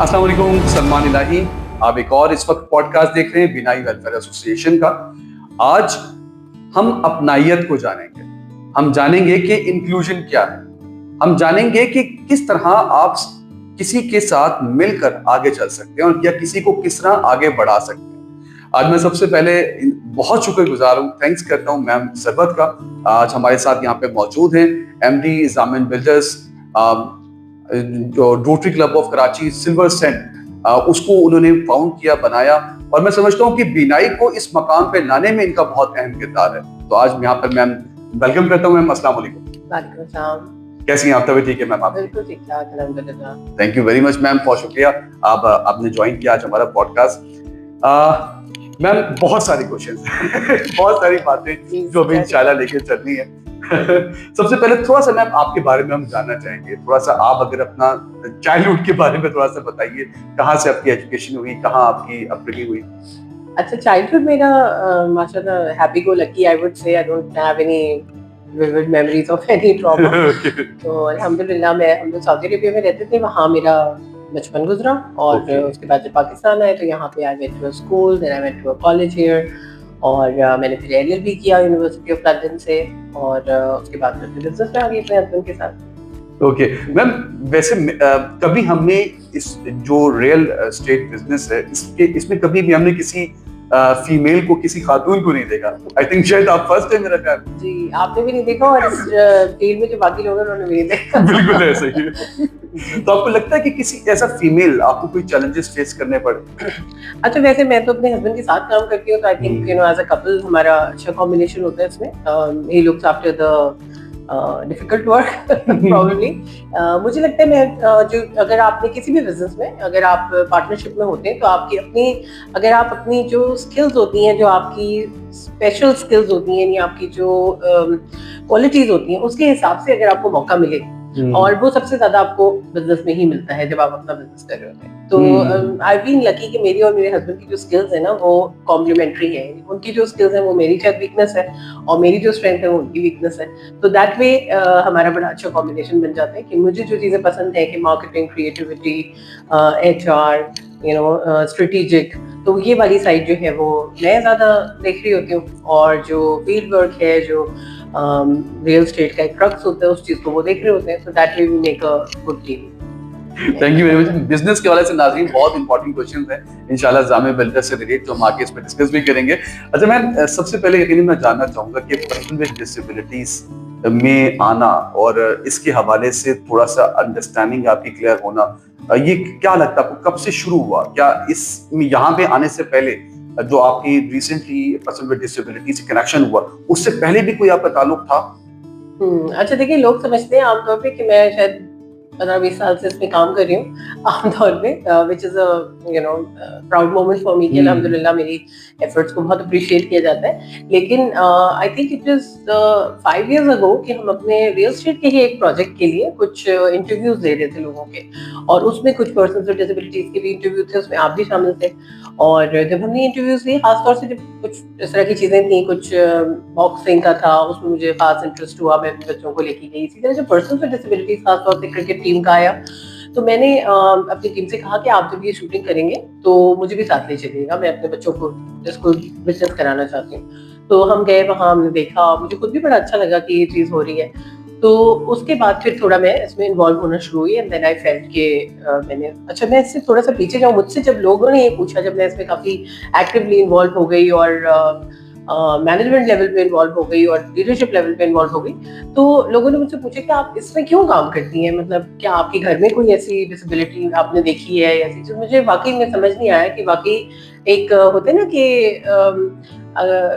अस्सलाम वालेकुम, सलमान इलाही। आप एक और इस वक्त पॉडकास्ट देख रहे हैं बिनाई वेलफेयर एसोसिएशन का। आज हम अपनाइयत को जानेंगे। हम जानेंगे कि इंक्लूजन क्या है। हम जानेंगे कि किस तरह आप किसी के साथ मिलकर आगे चल सकते हैं और या किसी को किस तरह आगे बढ़ा सकते हैं। आज मैं सबसे पहले बहुत शुक्रगुजार हूँ, थैंक्स करता हूँ मैम सरबत का। आज हमारे साथ यहाँ पे मौजूद हैं MD जामिन बिल्डर्स, जो rotary club of Karachi silver सेंट उसको उन्होंने फाउंड किया, बनाया, और मैं समझता हूँ कि बिनाई को इस मकाम पे लाने में इनका बहुत अहम किरदार है। तो आज यहाँ पर मैम वेलकम करता हूँ। मैम अस्सलाम वालेकुम। वालेकुम सलाम। कैसी हैं आप? तबीयत ठीक है मैम? आप बिल्कुल ठीक ठाक, अल्हम्दुलिल्लाह। Thank you very much ma'am, बहुत शुक्रिया आपने ज्वाइन किया आज हमारा पॉडकास्ट। मैम बहुत सारे क्वेश्चंस बहुत सारी बातें जो अभी इंशाल्लाह लेके चलनी है। सबसे पहले थोड़ा सा मैम आपके बारे में हम जानना चाहेंगे। थोड़ा सा आप अगर अपना चाइल्डहुड के बारे में थोड़ा सा बताइए, कहाँ से आपकी एजुकेशन हुई, कहाँ आपकी अपब्रिंगिंग हुई? अच्छा, चाइल्डहुड मेरा माशाल्लाह happy go lucky, I would say. I don't have any vivid memories of any trauma. तो अल्हम्दुलिल्लाह हम लोग सऊदी अरेबिया में रहते थे, वहाँ मेरा बचपन गुजरा, और उसके बाद जब पाकिस्तान आए तो यहाँ पे I went to a school, then I went to a college here, और मैंने फिर LLB किया यूनिवर्सिटी ऑफ लंदन से, और उसके बाद फिर बिजनेस में आ गई अपने हस्बैंड के साथ। ओके मैम, वैसे कभी हमने इस जो रियल एस्टेट बिजनेस है इसमें कभी भी हमने किसी फीमेल को, किसी खातून को नहीं देखा। आई थिंक शायद आप फर्स्ट है मेरा ख्याल। जी, आपने भी नहीं देखा, और इस फील्ड में जो बाकी लोग हैं उन्होंने भी नहीं देखा। बिल्कुल ऐसा ही है। तो आपको लगता है कि किसी ऐसा फीमेल आपको कोई चैलेंजेस फेस करने पड़े? अच्छा, वैसे मैं तो अपने हस्बैंड के साथ काम करती हूँ, तो I think as a couple हमारा अच्छा कॉम्बिनेशन होता है इसमें। He looks after the difficult work probably. मुझे लगता है जो अगर आपने किसी भी बिजनेस में अगर आप पार्टनरशिप में होते हैं तो आपकी अगर आप अपनी जो स्किल्स होती हैं, जो आपकी स्पेशल स्किल्स होती हैं, या आपकी जो क्वालिटीज होती हैं, उसके हिसाब से अगर आपको मौका मिले, और वो सबसे ज्यादा आपको बिजनेस में ही मिलता है जब आप अपना बिजनेस कर रहे होते हैं। तो आई बीन लकी कि मेरी और मेरे हस्बैंड की जो स्किल्स है ना वो कॉम्प्लीमेंट्री है। उनकी जो स्किल्स है वो मेरी शायद वीकनेस है, और मेरी जो स्ट्रेंथ है वो उनकी वीकनेस है। तो दैट वे हमारा बड़ा अच्छा कॉम्बिनेशन बन जाता है कि मुझे जो चीजें पसंद है कि मार्केटिंग, क्रिएटिविटी, HR, स्ट्रेटेजिक, तो ये वाली साइड जो है वो मैं ज्यादा देख रही होती हूँ, और जो फील्ड वर्क है, जो रियल एस्टेट का एक क्रक्स होता है, उस चीज को वो देख रहे होते हैं। So that way we make a good team. Thank you very much. Business के वाले से नाज़रीन बहुत इंपॉर्टेंट क्वेश्चंस हैं, इंशाल्लाह जामिन बिल्डर से रिलेट तो हम आगे इस पर डिस्कस भी करेंगे। अच्छा मैम, सबसे पहले यकीनन मैं जानना चाहूंगा कि पर्सन विद डिसेबिलिटीज में आना और इसके हवाले से थोड़ा सा अंडरस्टैंडिंग आपकी क्लियर होना, ये क्या लगता है आपको कब से शुरू हुआ? क्या इस यहाँ पे आने से पहले जो आपकी रिसेंटली पर्सन विद डिसेबिलिटी से कनेक्शन हुआ, उससे पहले भी कोई आपका ताल्लुक था? अच्छा, देखिए, लोग समझते हैं आमतौर पे कि मैं शायद 15-20 साल से इसमें काम कर रही हूँ आमतौर पे, which is proud moment for me कि अल्हम्दुलिल्लाह मेरी एफर्ट्स को बहुत अप्रिशिएट किया जाता है। लेकिन I think it is 5 years अगो कि हम अपने रियल एस्टेट के ही एक प्रोजेक्ट के लिए कुछ इंटरव्यूज दे रहे थे लोगों के, और उसमें कुछ पर्सन विद डिसेबिलिटीज के भी इंटरव्यू थे, उसमें आप भी शामिल थे। और जब हमने इंटरव्यूज लिए, खासतौर से जब कुछ इस तरह की चीजें थी, कुछ बॉक्सिंग का था, उसमें मुझे खास इंटरेस्ट हुआ, मैं अपने बच्चों को लेके गई। इसी तरह जब पर्सन विद डिसेबिलिटीज खासतौर से क्रिकेट टीम का आया, तो मैंने अपनी टीम से कहा कि आप जब ये शूटिंग करेंगे तो मुझे भी साथ ले चलिएगा, मैं अपने बच्चों को इसको बिजनेस कराना चाहती हूँ। तो हम गए वहाँ, हमने देखा, मुझे खुद भी बड़ा अच्छा लगा कि ये चीज़ हो रही है। तो उसके बाद फिर थोड़ा मैं इसमें इन्वॉल्व होना शुरू हुई, एंड देन आई फेल्ट कि मैंने, अच्छा मैं इससे थोड़ा सा पीछे जाऊँ, मुझसे जब लोगों ने ये पूछा, जब मैं इसमें काफ़ी एक्टिवली इन्वॉल्व हो गई और मैनेजमेंट लेवल पे इन्वॉल्व हो गई और लीडरशिप लेवल पे इन्वॉल्व हो गई, तो लोगों ने मुझसे पूछा कि आप इसमें क्यों काम करती हैं, मतलब क्या आपके घर में कोई ऐसी डिसेबिलिटी आपने देखी है, ऐसी चीज? मुझे वाकई में समझ नहीं आया कि वाकई एक होते ना कि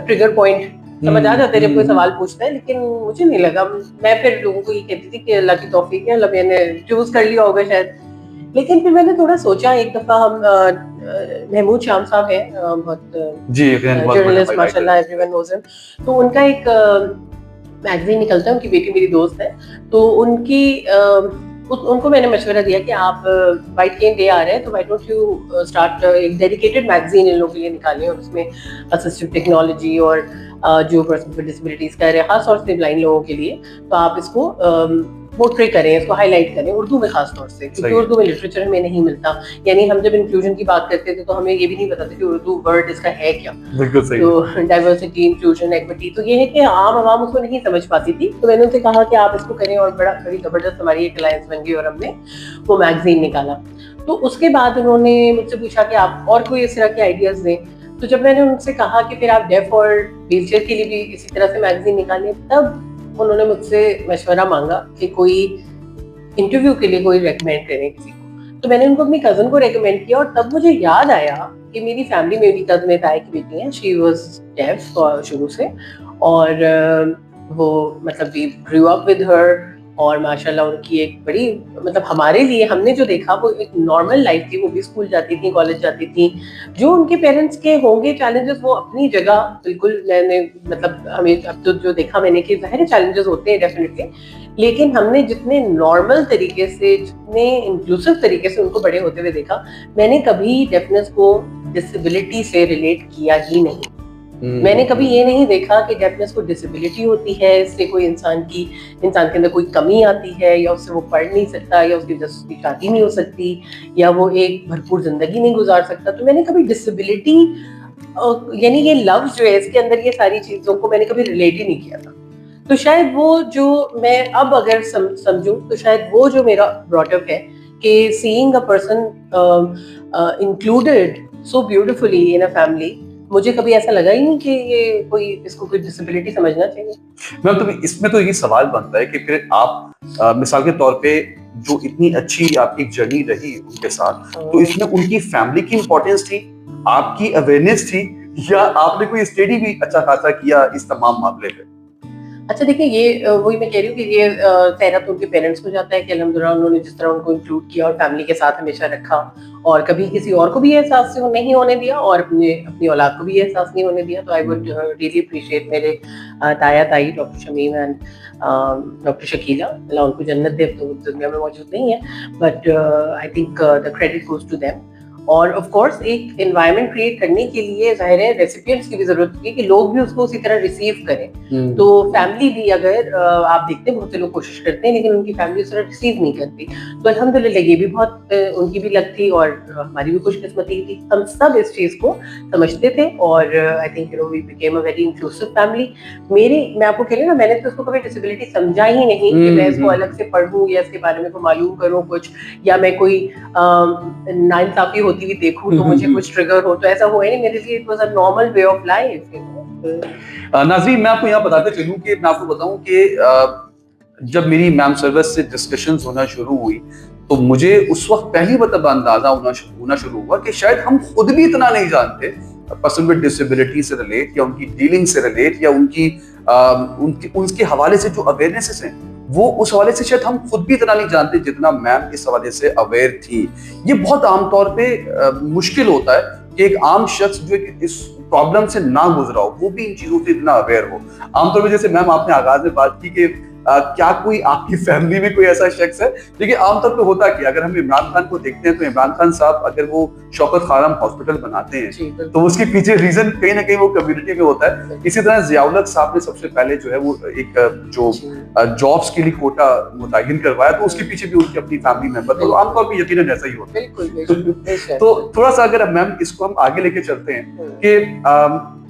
ट्रिगर पॉइंट समझ आ जाता है जब कोई सवाल पूछता है, लेकिन मुझे नहीं लगा। मैं फिर लोगों को ये कहती थी कि अल्लाह की तौफीक है, अल्लाह मैंने चूज कर लिया होगा शायद। लेकिन फिर मैंने थोड़ा सोचा, एक दफा हम महमूद शाम साहब हैं, बहुत जर्नलिस्ट, माशाल्लाह, एवरीवन नोज हिम, तो उनका एक मैगजीन निकलता है, उनकी बेटी मेरी दोस्त है, तो उनको मैंने मशवरा दिया कि आप वाइट केन डे आ रहे हैं, तो व्हाई डोंट यू स्टार्ट एक डेडिकेटेड मैगजीन इन लोगों के लिए निकालें, और उसमें असिस्टिव टेक्नोलॉजी और जो पर्सन विद डिसेबिलिटीज कह रहे हैं, खास तौर से ब्लाइंड लोगों के लिए, तो आप इसको पोर्ट्रे करें, इसको हाईलाइट करें उर्दू में खास तौर से, क्योंकि उर्दू में लिटरेचर हमें नहीं मिलता. यानी हम जब इंक्लूजन की बात करते थे तो हमें ये भी नहीं पता था कि उर्दू वर्ड इसका है क्या. बिल्कुल सही. तो डाइवर्सिटी, इंक्लूजन, एक्विटी, तो ये है कि आम आवाम उसको नहीं समझ पाती थी. तो मैंने उनसे कहा कि आप इसको करें, और बड़ी जबरदस्त हमारी एक अलायंस बन गई और हमने वो मैगजीन निकाला. तो उसके बाद उन्होंने मुझसे पूछा कि आप और कोई इस तरह के आइडियाज दें. तो जब मैंने उनसे कहा कि फिर आप डेफ और व्हीलचेयर के लिए भी इसी तरह से मैगजीन निकालें, तब उन्होंने मुझसे मशवरा मांगा कि कोई इंटरव्यू के लिए कोई रेकमेंड करें किसी को. तो मैंने उनको अपनी कज़न को रेकमेंड किया, और तब मुझे याद आया कि मेरी फैमिली में भी कज़न ताए की बेटी है, शी वाज डेफ शुरू से, और वो मतलब we grew up with her, और माशाल्लाह उनकी एक बड़ी, मतलब हमारे लिए हमने जो देखा वो एक नॉर्मल लाइफ थी. वो भी स्कूल जाती थी, कॉलेज जाती थी. जो उनके पेरेंट्स के होंगे चैलेंजेस, वो अपनी जगह बिल्कुल, मैंने मतलब हमें अब तो जो देखा मैंने कि ज़ाहिर चैलेंजेस होते हैं डेफिनेटली, लेकिन हमने जितने नॉर्मल तरीके से, जितने इंक्लूसिव तरीके से उनको बड़े होते हुए देखा, मैंने कभी डेफनेस को डिसेबिलिटी से रिलेट किया ही नहीं. मैंने कभी ये नहीं देखा कि डेफनेस को डिसेबिलिटी होती है, इससे कोई इंसान के अंदर कोई कमी आती है, या उससे वो पढ़ नहीं सकता, या उसकी वजह से उसकी शादी नहीं हो सकती, या वो एक भरपूर जिंदगी नहीं गुजार सकता. तो मैंने कभी डिसेबिलिटी, यानी ये लफ्ज जो है इसके अंदर, ये सारी चीज़ों को मैंने कभी रिलेट ही नहीं किया था. तो शायद वो जो मैं अब अगर समझूं, तो शायद वो जो मेरा ब्रॉटअप है कि seeing a person included so beautifully in a family, मुझे कभी ऐसा लगा ही नहीं कि ये कोई, इसको कोई डिसेबिलिटी समझना चाहिए. मैम, तो इसमें तो ये सवाल बनता है कि फिर आप मिसाल के तौर पे जो इतनी अच्छी आपकी जर्नी रही उनके साथ, तो इसमें उनकी फैमिली की इंपॉर्टेंस थी, आपकी अवेयरनेस थी, या आपने कोई स्टडी भी अच्छा खासा किया इस तमाम मामले पे? अच्छा देखिए, ये वही मैं कह रही हूँ कि ये सहरा तो उनके पेरेंट्स को जाता है कि अल्हम्दुलिल्लाह उन्होंने जिस तरह उनको इंक्लूड किया और फैमिली के साथ हमेशा रखा, और कभी किसी और को भी एहसास नहीं होने दिया, और अपनी औलाद को भी एहसास नहीं होने दिया. तो आई वुड रियली अप्रिशिएट मेरे ताया ताई doctor Shamim and doctor Shakila, अल्लाह उनको जन्नत दे, तो दुनिया में मौजूद नहीं है, but I think the credit goes to them. और ऑफ कोर्स एक एनवायरनमेंट क्रिएट करने के लिए जाहिर है रेसिपिएंट्स की भी जरूरत होती है कि लोग भी उसको उसी तरह रिसीव करें. तो फैमिली भी, अगर आप देखते हैं बहुत से लोग कोशिश करते हैं लेकिन उनकी फैमिली उस तरह रिसीव नहीं करती, तो अल्हम्दुलिल्लाह ये भी बहुत उनकी भी लक थी, और हमारी भी खुशकिस्मती थी. हम सब इस चीज़ को समझते थे, और I think we became a very inclusive family. मैं आपको कह रही हूँ ना, मैंने तो उसको कभी डिसेबिलिटी समझा ही नहीं कि मैं इसको अलग से पढ़ूँ या इसके बारे में मालूम करूँ कुछ, या मैं कोई नाइंसाफी होती हुई देखूं तो मुझे कुछ ट्रिगर हो. तो ऐसा हुआ नहीं मेरे लिए. It was a normal way of life. नाज़रीन, मैं आपको यहाँ बताते चलूं कि मैं आपको बताऊं कि जब मेरी मैम सर्विस से डिस्कशंस होना शुरू हुई, तो मुझे उस वक्त पहली मतलब अंदाजा होना शुरू हुआ कि शायद हम खुद भी इतना नहीं जानते पर्सन विद डिसेबिलिटी से रिलेट, या उनकी डीलिंग से रिलेट, या उनके हवाले से जो अवेयरनेसेस हैं, वो उस हवाले से शायद हम खुद भी इतना नहीं जानते जितना मैम इस हवाले से अवेयर थी. ये बहुत आमतौर पे मुश्किल होता है कि एक आम शख्स जो इस प्रॉब्लम से ना गुजरा हो, वो भी इन चीजों से इतना अवेयर हो. आमतौर पे जैसे मैम आपने आगाज में बात की कि क्या कोई आपकी फैमिली में कोई ऐसा शख्स है, देखिए आमतौर पे होता क्या, अगर हम इमरान खान को देखते हैं तो इमरान खान साहब अगर वो शौकत खानम हॉस्पिटल बनाते हैं तो उसके पीछे रीजन कहीं ना कहीं वो कम्युनिटी में होता है. इसी तरह जियाउल हक साहब ने सबसे पहले जो है वो एक जो जॉब्स के लिए कोटा मुतय्यन करवाया, तो उसके पीछे भी उनकी अपनी फैमिली मेंबर, तो आमतौर पर यकीनन ऐसा ही होता है. तो थोड़ा सा अगर मैम इसको हम आगे लेके चलते हैं कि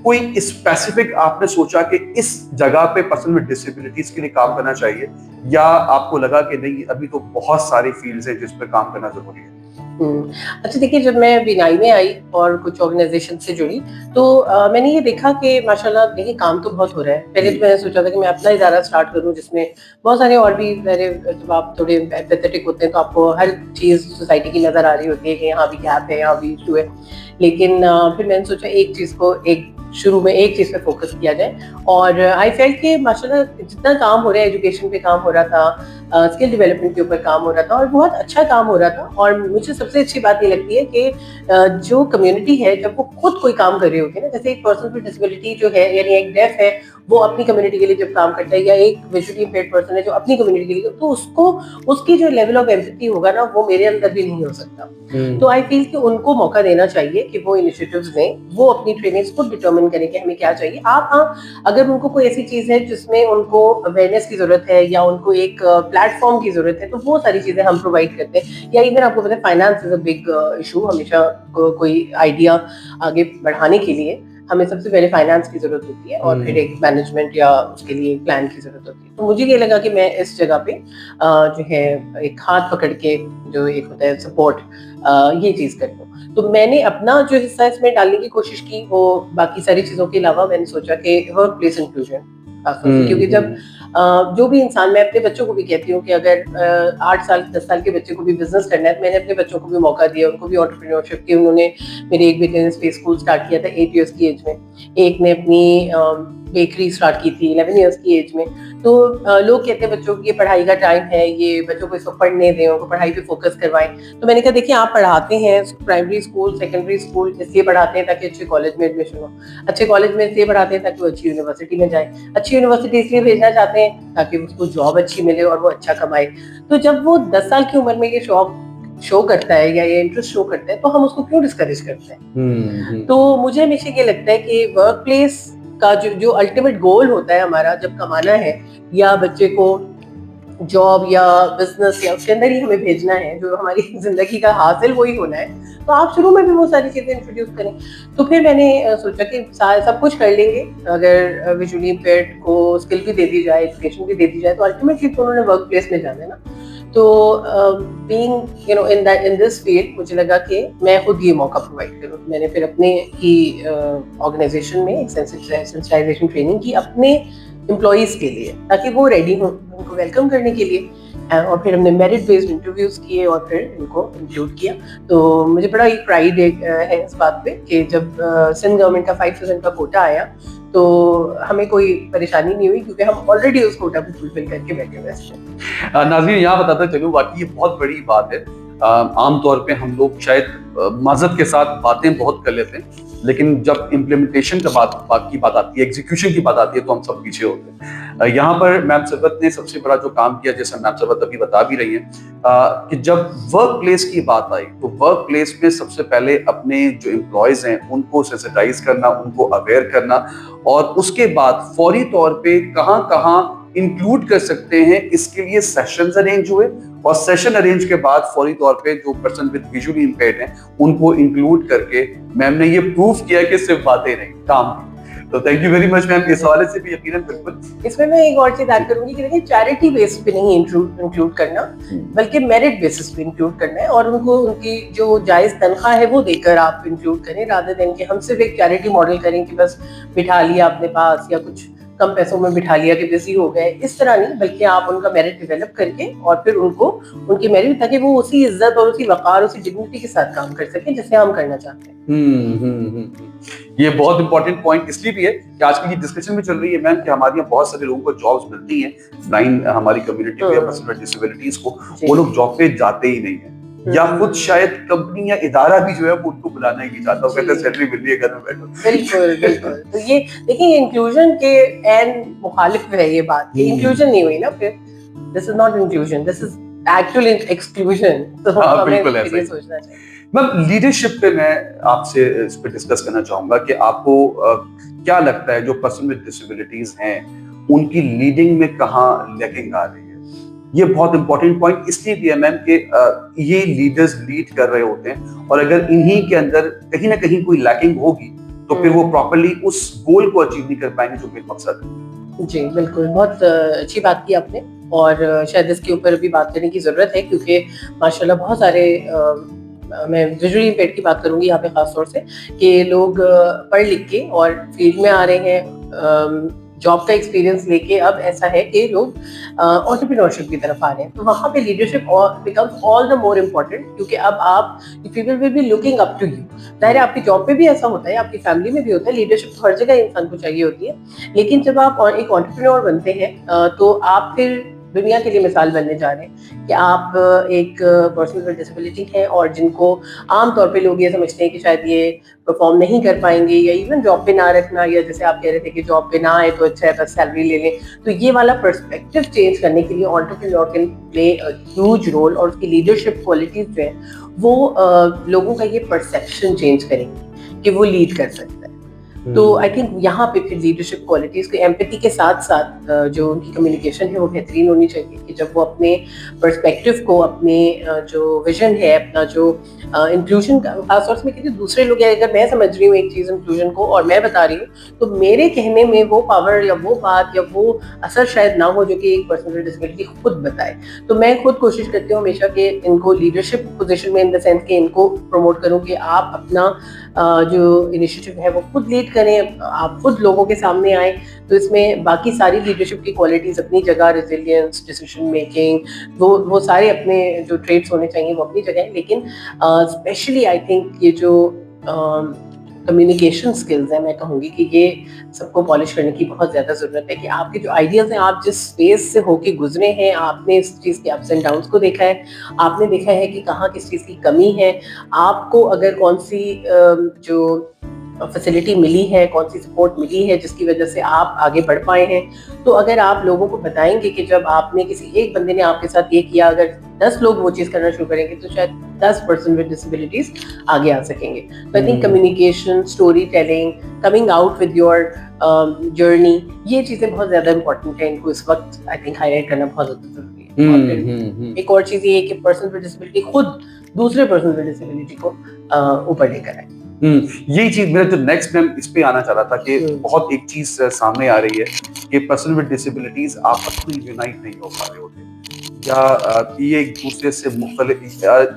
कोई स्पेसिफिक आपने सोचा कि इस जगह पे पर्सन विद डिसेबिलिटीज के लिए काम करना चाहिए, या आपको लगा कि नहीं अभी तो बहुत सारी फील्ड्स हैं जिस पे काम करना जरूरी है? अच्छा देखिए, जब मैं बिनाई में आई और कुछ ऑर्गेनाइजेशन से जुड़ी, तो मैंने ये देखा कि माशाल्लाह देखिए काम तो बहुत हो रहा है. पहले तो मैंने सोचा था कि मैं अपना इदारा स्टार्ट करूं जिसमें बहुत सारे और भी मेरे, जब आप थोड़े एम्पैथेटिक होते हैं तो आपको हर चीज़ सोसाइटी की नज़र आ रही होती है कि यहाँ भी गैप है, यहाँ भी इशू है. लेकिन फिर मैंने सोचा एक चीज़ को शुरू में एक चीज़ पे फोकस किया जाए, और आई फेल्ट कि माशाल्लाह जितना काम हो रहा है, एजुकेशन पे काम हो रहा था, स्किल डेवलपमेंट के ऊपर काम हो रहा था और बहुत अच्छा काम हो रहा था. और मुझे सबसे अच्छी बात ये लगती है कि जो कम्युनिटी है जब वो खुद कोई काम कर रही होती है ना, जैसे एक पर्सन विद डिसेबिलिटी जो है यानी एक डेफ है वो अपनी कम्युनिटी के लिए जब काम करता है, या एक विजुअली इम्पेयर्ड पर्सन है जो अपनी कम्युनिटी के लिए, तो उसको उसकी जो लेवल ऑफ एम्पैथी होगा ना वो मेरे अंदर भी नहीं हो सकता. तो आई फील कि उनको मौका देना चाहिए कि वो इनिशिएटिव्स लें, वो अपनी ट्रेनिंग्स को डिटरमिन करें कि हमें क्या चाहिए. आप हाँ, अगर उनको कोई ऐसी चीज है जिसमें उनको अवेयरनेस की जरूरत है या उनको एक प्लेटफॉर्म की जरूरत है, तो वो सारी चीजें हम प्रोवाइड करते हैं. या इवन आपको पता है finance is a big issue. हमेशा कोई आइडिया आगे बढ़ाने के लिए हमें सबसे पहले फाइनेंस की जरूरत होती है और फिर एक मैनेजमेंट या उसके लिए एक प्लान की जरूरत होती है. तो मुझे ये लगा कि मैं इस जगह पे जो है एक हाथ पकड़ के जो एक होता है सपोर्ट, ये चीज कर लूं. तो मैंने अपना जो हिस्सा इसमें डालने की कोशिश की, वो बाकी सारी चीजों के अलावा मैंने सोचा कि वर्क प्लेस इंक्लूजन, क्योंकि जब जो भी इंसान, मैं अपने बच्चों को भी कहती हूँ कि अगर 8 साल 10 साल के बच्चे को भी बिजनेस करना है, तो मैंने अपने बच्चों को भी मौका दिया, उनको भी एंटरप्रेन्योरशिप की. उन्होंने, मेरे एक बेटे ने स्पेस स्कूल स्टार्ट किया था 8 इयर्स की एज में, एक ने अपनी बेकरी स्टार्ट की थी 11 इयर्स की एज में. तो लोग कहते हैं बच्चों की ये पढ़ाई का टाइम है, ये बच्चों को इसको पढ़ने दें, उनको पढ़ाई पे फोकस करवाएं. तो मैंने कहा देखिए, आप पढ़ाते हैं प्राइमरी स्कूल सेकेंडरी स्कूल इसलिए पढ़ाते हैं ताकि अच्छे कॉलेज में एडमिशन हो, अच्छे कॉलेज में इसलिए पढ़ाते हैं ताकि वो अच्छी यूनिवर्सिटी में जाए, अच्छी यूनिवर्सिटी इसलिए भेजना चाहते हैं ताकि उसको जॉब अच्छी मिले और वो अच्छा कमाए. तो जब वो 10 साल की उम्र में ये शौक शो करता है या ये इंटरेस्ट शो करता है, तो हम उसको क्यों डिस्करेज करते हैं? तो मुझे हमेशा ये लगता है कि वर्क प्लेस का जो अल्टीमेट गोल होता है हमारा, जब कमाना है या बच्चे को जॉब या बिजनेस या उसके अंदर ही हमें भेजना है, जो हमारी जिंदगी का हासिल वही होना है, तो आप शुरू में भी वो सारी चीजें इंट्रोड्यूस करें. तो फिर मैंने सोचा कि सब कुछ कर लेंगे, अगर विजुअली इम्पेयर्ड को स्किल भी दे दी जाए, एजुकेशन भी दे दी जाए, तो अल्टीमेटली तो उन्होंने वर्क प्लेस में जाना है ना. तो बीइंग इन दिस फील्ड, मुझे लगा कि मैं खुद ये मौका प्रोवाइड करूँ. मैंने फिर अपने ही ऑर्गेनाइजेशन में एक सेंसिटाइजेशन ट्रेनिंग की अपने एम्प्लॉइज के लिए, ताकि वो रेडी हों उनको वेलकम करने के लिए. और फिर हमने मेरिट बेस्ड इंटरव्यूज किए और फिर इनको इंक्लूड किया. तो मुझे बड़ा एक प्राइड है इस बात पे कि जब सिंध गवर्नमेंट का 5% का कोटा आया तो हमें कोई परेशानी नहीं हुई, क्योंकि हम ऑलरेडी उस कोटा को फुलफिल करके बैठे हुए हैं. नाज़रीन, यहाँ बताता चलूँ, वाकई ये बहुत बड़ी बात है. आमतौर पे हम लोग शायद मज़हब के साथ बातें बहुत कर लेते हैं, लेकिन जब इम्प्लीमेंटेशन की बात आती है, एग्जीक्यूशन की बात आती है, तो हम सब पीछे होते हैं. यहाँ पर मैम सरवत ने सबसे बड़ा जो काम किया, जैसे मैम सरवत अभी बता भी रही हैं, कि जब वर्क प्लेस की बात आई तो वर्क प्लेस में सबसे पहले अपने जो एम्प्लॉयज हैं उनको सेंसिटाइज करना, उनको अवेयर करना, और उसके बाद फौरी तौर पे कहाँ कहाँ इंक्लूड कर सकते हैं, इसके लिए सेशंस अरेंज हुए. और सेशन अरेंज के बाद फौरी तौर पे जो पर्सन विद विजुअली इम्पेयर्ड हैं उनको इंक्लूड करके मैम ने ये प्रूफ किया कि सिर्फ बातें नहीं, काम भी. तो thank you very much ma'am. इस हवाले से भी यकीनन बिल्कुल. इसमें मैं एक और चीज ऐड करूंगी कि देखिए, चैरिटी बेस पे नहीं इंक्लूड करना, बल्कि मेरिट बेसिस पे इंक्लूड करना है, और उनको उनकी जो जायज तनख्वाह है वो देकर आप इंक्लूड करें, रादर देन कि हम सिर्फ एक चैरिटी मॉडल करें कि बस बिठा लिया अपने पास या कुछ कम पैसों में बिठा लिया कि बिजी हो गए. इस तरह नहीं, बल्कि आप उनका मेरिट डेवलप करके और फिर उनको उनकी मेरिट, ताकि वो उसी इज्जत और उसी वकार, उसी डिग्निटी के साथ काम कर सकें जैसे हम करना चाहते हैं. ये बहुत इंपॉर्टेंट पॉइंट इसलिए भी है कि आजकल की डिस्कशन में चल रही है मैम कि हमारे यहाँ बहुत सारे लोगों को जॉब्स मिलती हैं, ब्लाइंड हमारी कम्युनिटी को या पर्सन विद डिसेबिलिटीज को, वो लोग जॉब पे जाते ही नहीं है, या खुद शायद कंपनी या इदारा भी जो है वो उनको बुलाना ही नहीं चाहता, वो कहते हैं सैलरी मिल रही है, घर में बैठो. बिल्कुल बिल्कुल. तो ये देखिए, इंक्लूजन के एन मुखालिफ है ये बात. ये इंक्लूजन नहीं हुई ना, फिर this is not inclusion, this is actual exclusion. तो हमें ये सोचना चाहिए. मैम, लीडरशिप पे मैं आपसे इस पे डिस्कस करना चाहूंगा कि आपको क्या लगता है जो पर्सन विद डिसेबिलिटीज हैं उनकी लीडिंग में कहाँ लैकिंग आ रही है? ये बहुत इंपॉर्टेंट पॉइंट इसलिए भी है मैम कि ये लीडर्स लीड कर रहे होते हैं, और अगर इन्हीं के अंदर कहीं ना कहीं कोई लैकिंग होगी तो फिर वो प्रॉपर्ली उस गोल को अचीव नहीं कर पाएंगे जो मेन मकसद है. जी बिल्कुल, बहुत अच्छी बात की आपने, और शायद इसके ऊपर भी बात करने की जरूरत है, क्योंकि माशाल्लाह बहुत सारे मैं विजुअली इम्पेयर्ड की बात करूंगी यहाँ पे खास तौर से, कि लोग पढ़ लिख के और फील्ड में आ रहे हैं, जॉब का एक्सपीरियंस लेके अब ऐसा है कि लोग एंटरप्रेन्योरशिप की तरफ आ रहे हैं. तो वहाँ पे leadership becomes all the more important, क्योंकि अब आप people will be looking up to you. जाहिर है आपकी जॉब पे भी ऐसा होता है, आपकी फैमिली में भी होता है, लीडरशिप तो हर जगह इंसान को चाहिए होती है, लेकिन जब आप एक एंटरप्रेन्योर बनते हैं तो आप फिर दुनिया के लिए मिसाल बनने जा रहे हैं कि आप एक पर्सन विद डिसेबिलिटी है और जिनको आम तौर पे लोग ये समझते हैं कि शायद ये परफॉर्म नहीं कर पाएंगे या इवन जॉब पे ना रखना, या जैसे आप कह रहे थे कि जॉब पे ना आए तो अच्छा है बस सैलरी ले लें, तो ये वाला पर्सपेक्टिव चेंज करने के लिए entrepreneur can play a huge role, और उसकी लीडरशिप क्वालिटीज जो है वो लोगों का ये परसेप्शन चेंज करेंगे कि वो लीड कर सकते हैं। तो आई थिंक यहाँ पे फिर लीडरशिप क्वालिटीज को एम्पैथी के साथ साथ जो उनकी कम्युनिकेशन है वो बेहतरीन होनी चाहिए कि जब वो अपने पर्सपेक्टिव को, अपने जो विजन है, अपना जो इंक्लूजन का खासतौर से मैं कहती हूँ दूसरे लोग, अगर मैं समझ रही हूँ एक चीज़ इंक्लूजन को और मैं बता रही हूँ तो मेरे कहने में वो पावर या वो बात या वो असर शायद ना हो जो कि एक पर्सन विद डिसेबिलिटी खुद बताए। तो मैं खुद कोशिश करती हूँ हमेशा कि इनको लीडरशिप पोजीशन में इन द सेंस कि इनको प्रमोट करूँ कि आप अपना जो इनिशिएटिव है वो खुद लीड करें, आप खुद लोगों के सामने आए। तो इसमें बाकी सारी लीडरशिप की क्वालिटीज अपनी जगह, रेजिलियंस, डिसीजन मेकिंग, वो सारे अपने जो ट्रेड्स होने चाहिए वो अपनी जगह है, लेकिन स्पेशली आई थिंक ये जो कम्युनिकेशन स्किल्स है, मैं कहूँगी कि ये सबको पॉलिश करने की बहुत ज़्यादा ज़रूरत है कि आपके जो आइडियाज़ हैं, आप जिस स्पेस से होके गुजरे हैं, आपने इस चीज़ के अप्स एंड डाउन्स को देखा है, आपने देखा है कि कहाँ किस चीज़ की कमी है, आपको अगर कौन सी जो फैसिलिटी मिली है, कौन सी सपोर्ट मिली है जिसकी वजह से आप आगे बढ़ पाए हैं। तो अगर आप लोगों को बताएंगे कि जब आपने किसी एक बंदे ने आपके साथ ये किया, अगर 10 लोग वो चीज़ करना शुरू करेंगे तो शायद 10 पर्सन विद डिसेबिलिटीज आगे आ सकेंगे। तो I think communication, story telling, coming out with your journey, ये चीज़ें बहुत ज़्यादा इंपॉर्टेंट है, इनको इस वक्त आई थिंक हाईलाइट करना बहुत ज़्यादा जरूरी है। और फिर एक और चीज़ ये है कि पर्सन विद डिसेबिलिटी खुद दूसरे पर्सन विद डिसेबिलिटी को ऊपर लेकर आए। यही चीज मेरा जो नेक्स्ट मैं इस पे आना चाह रहा था कि बहुत एक चीज सामने आ रही है कि पर्सन विद डिसेबिलिटीज आपस में यूनाइट नहीं हो पा रहे होते, या ये एक दूसरे से मुख्तलिफ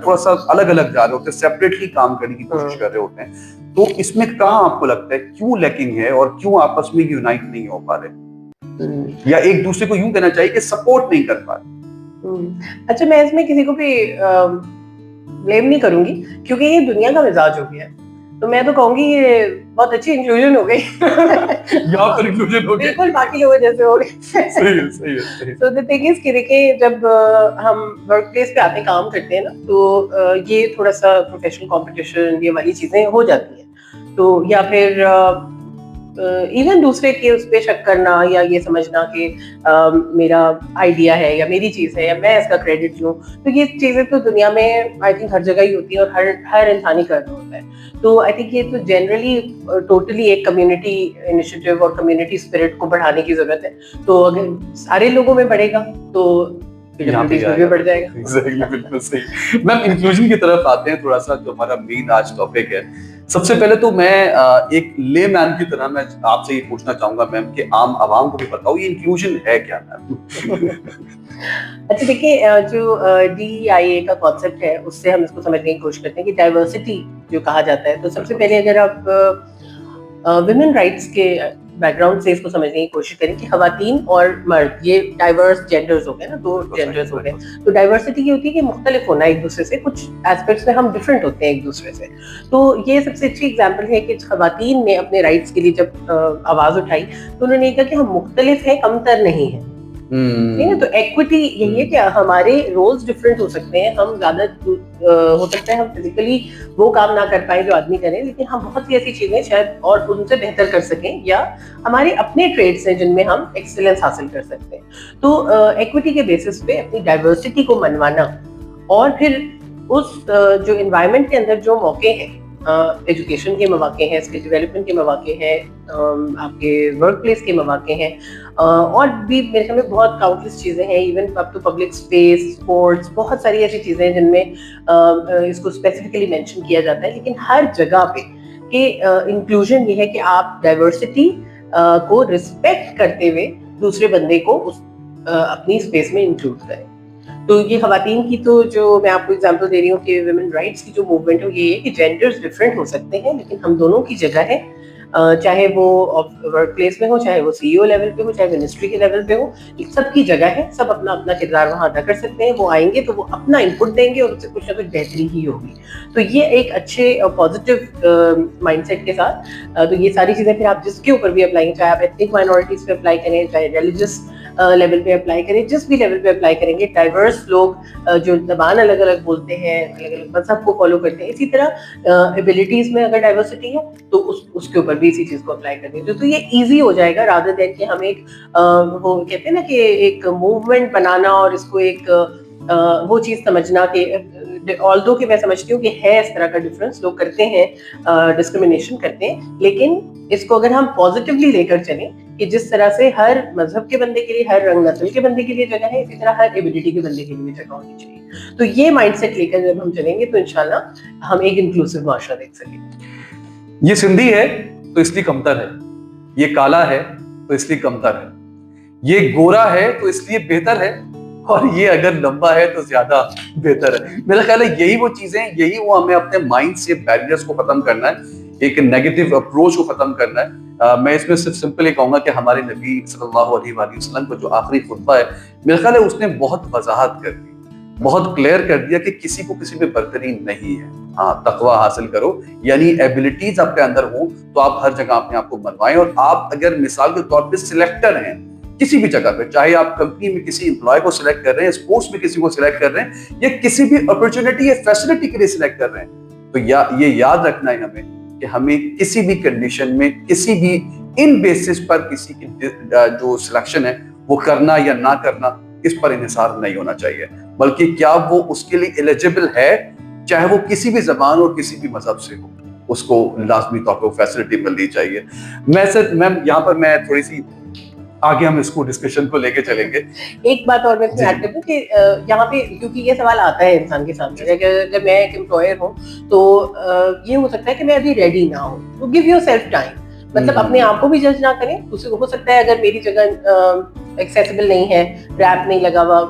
थोड़ा सा अलग अलग जा रहे होते हैं, सेपरेटली काम करने की कोशिश कर रहे होते हैं। तो इसमें कहाँ आपको लगता है क्यों लैकिंग है और क्यों आपस में यूनाइट नहीं हो पा रहे, या एक दूसरे को यूं कहना चाहिए कि सपोर्ट नहीं कर पा रहे? अच्छा, मैं इसमें किसी को भी ब्लेम नहीं करूंगी क्योंकि ये दुनिया का मिजाज हो गया है। तो मैं तो कहूंगी ये बहुत अच्छी इंक्लूजन हो गई। यहाँ पर इंक्लूजन हो गई, बिल्कुल बाकी लोगों जैसे हो गए। सही है, सही है। So the thing is कि देखिए, जब हम वर्क प्लेस पे आते काम करते हैं ना, तो ये थोड़ा सा प्रोफेशनल कंपटीशन, ये वाली चीजें हो जाती हैं। तो या फिर इवन दूसरे के उस पे शक करना या ये समझना कि मेरा आइडिया है या मेरी चीज़ है या मैं इसका क्रेडिट लूँ, तो ये चीज़ें तो दुनिया में आई थिंक हर जगह ही होती है और हर इंसान ही कर रहा होता है। तो आई थिंक ये तो जनरली टोटली एक कम्युनिटी इनिशिएटिव और कम्युनिटी स्पिरिट को बढ़ाने की जरूरत है। तो अगर सारे लोगों में बढ़ेगा तो भी बढ़ जाएगा। Exactly, बिल्कुल सही। मैम, इंक्लूजन की तरफ आते हैं थोड़ा सा, जो हमारा मेन आज टॉपिक है। सबसे पहले तो मैं एक ले मैन की तरह मैं आपसे ये पूछना चाहूंगा मैम कि आम आवाम को भी बताओ ये इंक्लूजन है क्या मैम? अच्छा देखिए, जो DEIA का कॉन्सेप्ट है उससे हम इसको समझने की कोशिश करते हैं कि डाइवर्सिटी जो कहा जाता है, तो सबसे पहले अगर आप विमेन राइट्स के बैकग्राउंड से इसको समझने की कोशिश करें कि खवातीन और मर्द, ये डाइवर्स जेंडर्स हो गए ना, 2 जेंडर्स हो गए। तो डाइवर्सिटी ये होती है कि मुख्तलिफ होना एक दूसरे से, कुछ एस्पेक्ट्स में हम डिफरेंट होते हैं एक दूसरे से। तो ये सबसे अच्छी एग्जांपल है कि खवातीन ने अपने राइट्स के लिए जब आवाज उठाई तो उन्होंने कहा कि हम मुख्तलिफ हैं, कमतर नहीं है। ठीक है, तो एक्विटी यही है कि हमारे रोल्स डिफरेंट हो सकते हैं, हम ज्यादा हो सकता है हम फिजिकली वो काम ना कर पाए जो आदमी करे, लेकिन हम बहुत सी ऐसी चीजें शायद और उनसे बेहतर कर सकें, या हमारे अपने ट्रेड्स हैं जिनमें हम एक्सीलेंस हासिल कर सकते हैं। तो एक्विटी के बेसिस पे अपनी डाइवर्सिटी को मनवाना, और फिर उस जो एनवायरनमेंट के अंदर जो मौके हैं, एजुकेशन के मौके हैं, स्किल डेवलपमेंट के मौके हैं, आपके वर्क प्लेस के मौके हैं, और भी मेरे ख्याल में बहुत काउंटलेस चीज़ें हैं, even up to public space, sports, बहुत सारी ऐसी चीज़ें हैं जिनमें इसको स्पेसिफिकली मेंशन किया जाता है। लेकिन हर जगह पे कि इंक्लूजन ये है कि आप डाइवर्सिटी को रिस्पेक्ट करते हुए दूसरे बंदे को उस अपनी स्पेस में इंक्लूड करें। तो ये खवातीन की तो जो मैं आपको एग्जांपल दे रही हूँ कि वुमेन राइट्स की जो मूवमेंट है ये है कि जेंडर्स डिफरेंट हो सकते हैं, लेकिन हम दोनों की जगह है, चाहे वो वर्क प्लेस में हो, चाहे वो CEO लेवल पे हो, चाहे मिनिस्ट्री के लेवल पे हो, सबकी जगह है, सब अपना अपना किरदार वहाँ अदा कर सकते हैं। वो आएंगे तो वो अपना इनपुट देंगे और उससे कुछ ना कुछ बेहतरी ही होगी। तो ये एक अच्छे पॉजिटिव माइंडसेट के साथ तो ये सारी चीज़ें फिर आप जिसके ऊपर भी अप्लाई करें, चाहे आप एथनिक माइनॉरिटीज पे अप्लाई करें, चाहे रिलीजियस लेवल पे अप्लाई करें, जिस भी लेवल पे अप्लाई करेंगे डाइवर्स लोग जो जबान अलग अलग बोलते हैं, अलग अलग मजहब को फॉलो करते हैं, इसी तरह एबिलिटीज में अगर डाइवर्सिटी है तो उसके ऊपर भी इसी चीज को अप्लाई कर दीजिए। तो ये ईजी हो जाएगा रादर देन कि हम एक वो कहते हैं ना कि एक मूवमेंट बनाना और इसको एक वो चीज समझना कि ऑल्दो कि मैं समझती हूँ कि है इस तरह का डिफरेंस, लोग करते हैं, डिस्क्रिमिनेशन करते हैं, लेकिन इसको अगर हम पॉजिटिवली लेकर चलें कि जिस तरह से हर मजहब के बंदे के लिए, हर रंग नस्ल के बंदे के लिए जगह है, इसी तरह हर एबिलिटी के बंदे के लिए जगह होनी चाहिए। तो ये माइंडसेट लेकर जब हम चलेंगे तो इंशाल्लाह हम एक इंक्लूसिव माशरा देख सकेंगे। ये सिंधी है तो इसलिए कमतर है, ये काला है तो इसलिए कमतर है, ये गोरा है तो इसलिए बेहतर है, और ये अगर लंबा है तो ज्यादा बेहतर है। मेरा ख्याल है यही वो चीजें, यही वो हमें अपने माइंड से बैरियर्स को खत्म करना है, एक नेगेटिव अप्रोच को खत्म करना है। मैं इसमें सिर्फ सिंपल ये कहूंगा कि हमारे नबी सल्लल्लाहु अलैहि वसल्लम का जो आखिरी खुतबा है, मेरा ख्याल है उसने बहुत वजाहत कर दी, बहुत क्लियर कर दिया कि किसी को किसी पे बरतरी नहीं है। हाँ, तकवा हासिल करो, यानी एबिलिटीज आपके अंदर हो तो आप हर जगह अपने आप को मनवाएं। और आप अगर मिसाल के तौर पे सिलेक्टर हैं किसी भी जगह पे, चाहे आप कंपनी में किसी एम्प्लॉय को सिलेक्ट कर रहे हैं, स्पोर्ट्स में किसी को सिलेक्ट कर रहे हैं, या किसी भी अपॉर्चुनिटी या फैसिलिटी के लिए सिलेक्ट कर रहे हैं, तो ये याद रखना है हमें कि हमें किसी भी कंडीशन में, किसी भी इन बेसिस पर किसी की जो सिलेक्शन है वो करना या ना करना, इस पर इन्हिसार नहीं होना चाहिए, बल्कि क्या वो उसके लिए एलिजिबल है, चाहे वो किसी भी जबान और किसी भी मजहब से हो, उसको लाजमी तौर पर फैसिलिटी मिलनी चाहिए। मैम यहाँ पर मैं थोड़ी सी आगे हम इसको डिस्कशन को लेके चलेंगे। एक बात और मैं इसमें ऐड कर दूं कि यहाँ पे क्योंकि ये सवाल आता है इंसान के सामने, अगर मैं एक एम्प्लॉयर हूँ तो ये हो सकता है कि मैं अभी रेडी ना हूँ, तो गिव योर सेल्फ टाइम, मतलब अपने आप को भी जज ना करें। हो सकता है अगर मेरी जगह एक्सेसिबल नहीं है, रैप नहीं लगा हुआ,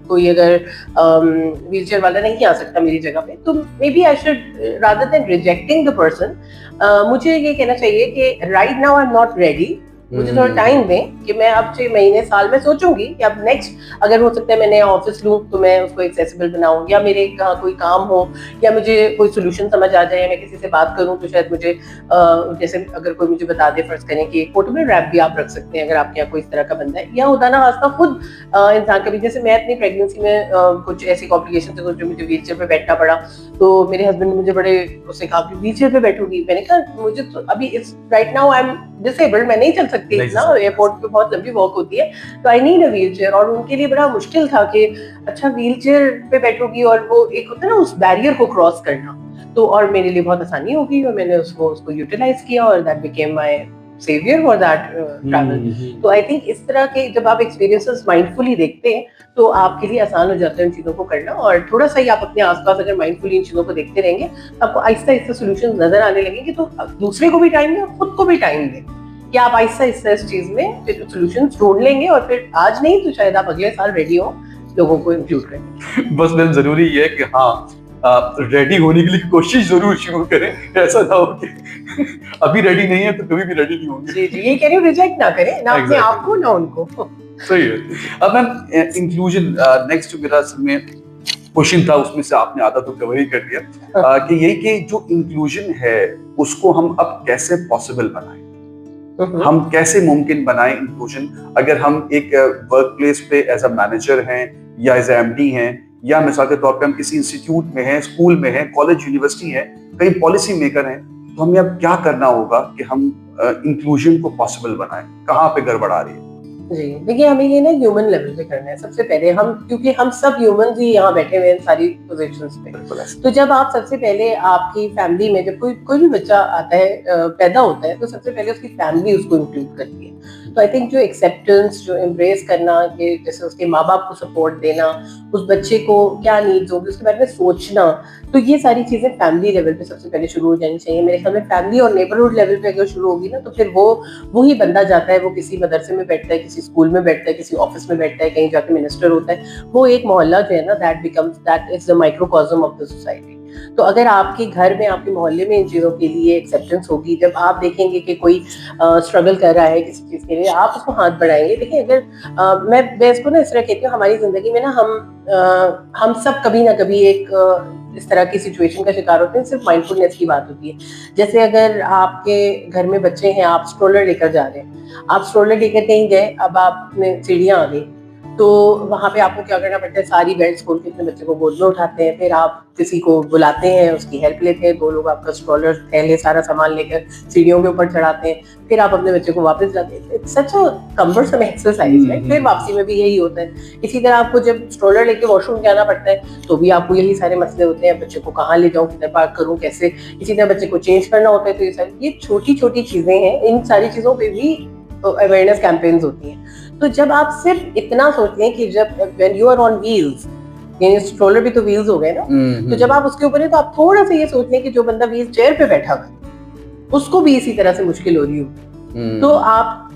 कोई अगर व्हीलचेयर वाला नहीं आ सकता मेरी जगह पे, तो maybe I should rather than rejecting the person, मुझे ये कहना चाहिए कि right now I am not ready, मुझे थोड़ा टाइम दें कि मैं अब 6 महीने साल में सोचूंगी कि अब नेक्स्ट अगर हो सकता है मैं नया ऑफिस लूं तो मैं उसको एक्सेसिबल बनाऊं, या मेरे कोई काम हो, या मुझे कोई सोल्यूशन समझ आ जाए, मैं किसी से बात करूं तो शायद मुझे जैसे अगर कोई मुझे बता दे, फर्ज करें कि पोर्टेबल रैप भी आप रख सकते हैं अगर आपके यहाँ कोई इस तरह का बंदा है, या खुदा ना खास्ता खुद इंसान कभी, जैसे मैं अपनी प्रेगनेंसी में कुछ ऐसी कॉम्प्लिकेशन थे जो मुझे व्हीलचेयर पे बैठना पड़ा, तो मेरे हस्बैंड ने मुझे बड़े उससे कहा कि व्हीलचेयर पे बैठूंगी, मैंने कहा मुझे तो अभी इस right now I M disabled, मैं नहीं चल सकती ना, एयरपोर्ट पे बहुत लंबी वॉक होती है, तो आई नीड अ व्हीलचेयर। और उनके लिए बड़ा मुश्किल था कि अच्छा व्हीलचेयर पे बैठोगी, और वो एक होता है ना उस बैरियर को क्रॉस करना, तो और मेरे लिए बहुत आसानी होगी और मैंने उसको यूटिलाइज किया और that became my saviour for that travel. तो आई थिंक इस तरह के जब आप एक्सपीरियंसेस माइंडफुली देखते हैं तो आपके लिए आसान हो जाता है इन चीज़ों को करना, और थोड़ा सा ही आप अपने आसपास अगर माइंडफुली इन चीज़ों को देखते रहेंगे तो आपको आहिस्ता आहिस्ता सोल्यूशन नजर आने लगेंगे। तो दूसरे को भी टाइम दें, खुद को भी टाइम दें कि आप आहिस्ता आहिस्ता इस चीज़ में फिर सोल्यूशन ढूंढ लेंगे, और फिर आज नहीं तो शायद आप अगले साल रेडी हो लोगों को इंक्लूड करें। बस मैम जरूरी है कि हाँ रेडी होने के लिए कोशिश जरूर शुरू करें, ऐसा ना हो कि अभी रेडी नहीं है तो कभी भी रेडी नहीं होंगे। जी ये कह रही हूँ, रिजेक्ट ना करें ना अपने आप को ना उनको। सही है। अब मैम इंक्लूजन नेक्स्ट जो मेरा में क्वेश्चन था उसमें से आपने आधा तो कवर ही कर दिया कि यही कि जो इंक्लूजन है उसको हम अब कैसे पॉसिबल बनाएं, हम कैसे मुमकिन बनाएं इंक्लूजन। अगर हम एक वर्क प्लेस पे एज अ मैनेजर हैं या एज एमडी हैं, या मिसाल के तौर पे हम किसी इंस्टीट्यूट में हैं, स्कूल में हैं, कॉलेज यूनिवर्सिटी हैं, कहीं पॉलिसी मेकर हैं, तो हमें अब क्या करना होगा कि हम इंक्लूजन को पॉसिबल बनाएं, कहाँ पे गड़बड़ आ रही है? जी देखिए, हमें ये ना ह्यूमन लेवल पे करना है सबसे पहले, हम क्योंकि हम सब ह्यूमन ही यहाँ बैठे हुए हैं सारी पोजीशंस पे। तो जब आप सबसे पहले आपकी फैमिली में जब कोई भी बच्चा आता है, पैदा होता है, तो सबसे पहले उसकी फैमिली उसको इंक्लूड करती है। तो आई थिंक जो एक्सेप्टेंस, जो एम्ब्रेस करना, कि जैसे उसके माँ बाप को सपोर्ट देना, उस बच्चे को क्या नीड्स होगी उसके बारे में सोचना, तो ये सारी चीजें फैमिली लेवल पे सबसे पहले शुरू हो जानी चाहिए। मेरे ख्याल में फैमिली और नेबरहुड लेवल पे अगर शुरू होगी ना, तो फिर वो ही बंदा जाता है, वो किसी मदरसे में बैठता है, किसी स्कूल में बैठता है, किसी ऑफिस में बैठता है, कहीं जाके मिनिस्टर होता है, वो एक मोहल्ला जो है ना, that is the microcosm of the society. तो अगर आपके घर में, आपके मोहल्ले में इन चीज़ों के लिए एक्सेप्टेंस होगी, जब आप देखेंगे कि कोई स्ट्रगल कर रहा है किसी चीज़ के लिए, आप उसको हाथ बढ़ाएंगे। देखिए अगर मैं इसको ना इस तरह कहती हूँ, हमारी जिंदगी में ना हम सब कभी ना कभी एक اس طرح کی سچویشن کا شکار ہوتے ہیں, صرف مائنڈفلنس کی بات ہوتی ہے. جیسے اگر آپ کے گھر میں بچے ہیں, آپ اسٹرولر لے کر جا رہے ہیں, آپ اسٹرولر لے کر کہیں گئے, اب آپ نے سیڑھیاں آ گئی, تو وہاں پہ آپ کو کیا کرنا پڑتا ہے, ساری بیلٹس کھول کے اپنے بچے کو گود میں اٹھاتے ہیں, پھر آپ کسی کو بلاتے ہیں, اس کی ہیلپ لیتے ہیں, 2 لوگ آپ کا اسٹرولر تھیلے سارا سامان لے کر سیڑھیوں کے اوپر چڑھاتے ہیں, پھر آپ اپنے بچے کو واپس لاتے ہیں. سچ اے کمبرسم ایکسرسائز ہے. پھر واپسی میں بھی یہی ہوتا ہے. اسی طرح آپ کو جب اسٹرولر لے کے واش روم جانا پڑتا ہے تو بھی آپ کو یہی سارے مسئلے ہوتے ہیں, بچے کو کہاں لے جاؤں, کدھر پارک کروں, کیسے. اسی طرح بچے کو چینج کرنا ہوتا ہے. تو یہ چھوٹی چھوٹی چیزیں ہیں, ان ساری چیزوں پہ بھی اویئرنیس کیمپینز ہوتی ہیں. تو جب آپ صرف اتنا سوچتے ہیں کہ جب when you are on wheels, یعنی اسٹرولر بھی تو ویلز ہو گئے نا, تو جب آپ اس کے اوپر ہیں تو آپ تھوڑا سا یہ سوچ لیں کہ جو بندہ ویل چیئر پہ بیٹھا ہوا ہے اس کو بھی اسی طرح سے مشکل ہو رہی ہوگی. تو آپ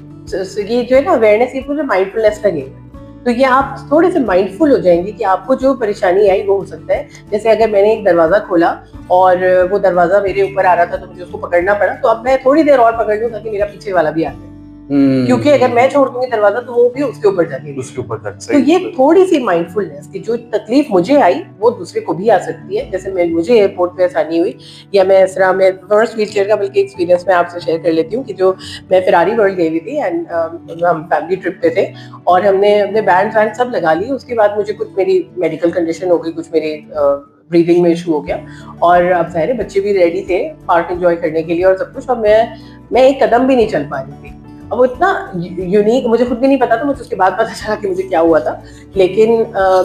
یہ جو ہے نا اویئرنیس, یہ پورا مائنڈ فلنس کا گیم ہے. تو یہ آپ تھوڑے سے مائنڈ فل ہو جائیں گے کہ آپ کو جو پریشانی آئی وہ ہو سکتا ہے. جیسے اگر میں نے ایک دروازہ کھولا اور وہ دروازہ میرے اوپر آ رہا تھا تو مجھے اس کو پکڑنا پڑا, تو اب میں تھوڑی دیر اور پکڑ لوں تاکہ میرا پیچھے والا بھی آ جائے, کیونکہ اگر میں چھوڑ دوں گی دروازہ تو وہ بھی اس کے اوپر جا کے. تو یہ تھوڑی سی مائنڈ فلنس کہ جو تکلیف مجھے آئی وہ دوسرے کو بھی آ سکتی ہے. جیسے مجھے ایئرپورٹ پہ آسانی ہوئی, یا میں اس طرح میں فرسٹ ویل چیئر کا بلکہ ایکسپیرینس میں آپ سے شیئر کر لیتی ہوں کہ جو میں فراری ورلڈ گئی ہوئی تھی, اینڈ ہم فیملی ٹرپ پہ تھے اور ہم نے اپنے بینڈ وینڈ سب لگا لی. اس کے بعد مجھے کچھ میری میڈیکل کنڈیشن ہو گئی, کچھ میری بریدنگ میں ایشو ہو گیا, اور اب ظاہر بچے بھی ریڈی تھے پارک انجوائے کرنے کے لیے اور سب کچھ, اور میں ایک قدم بھی نہیں چل پا رہی تھی. اب وہ اتنا یونیک, مجھے خود بھی نہیں پتا تھا, مجھے اس کے بعد پتا چلا کہ مجھے کیا ہوا تھا, لیکن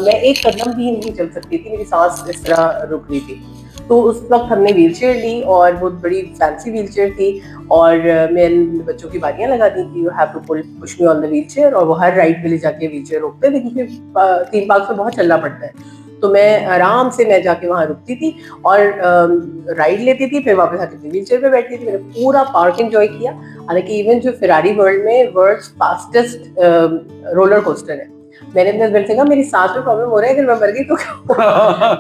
میں ایک قدم بھی نہیں چل سکتی تھی, میری سانس اس طرح رک رہی تھی. تو اس وقت ہم نے ویل چیئر لی, اور بہت بڑی فینسی ویل چیئر تھی, اور میں بچوں کی باریاں لگا دی کہ you have to push me on the wheelchair, اور وہ ہر رائڈ پہ لے جا کے ویل چیئر روکتے تھے کیونکہ تھیم پارک سے بہت چلنا پڑتا ہے. تو میں آرام سے میں جا کے وہاں رکتی تھی اور رائڈ لیتی تھی, پھر واپس آ کے ویل چیئر پہ بیٹھتی تھی. میں نے پورا پارک انجوائے کیا. حالانکہ ایون جو فراری ورلڈ میں ورلڈ فاسٹسٹ رولر کوسٹر ہے, میں نے اپنے ہسبینڈ سے کہا میری سانس میں پرابلم ہو رہا ہے, اگر میں مر گئی تو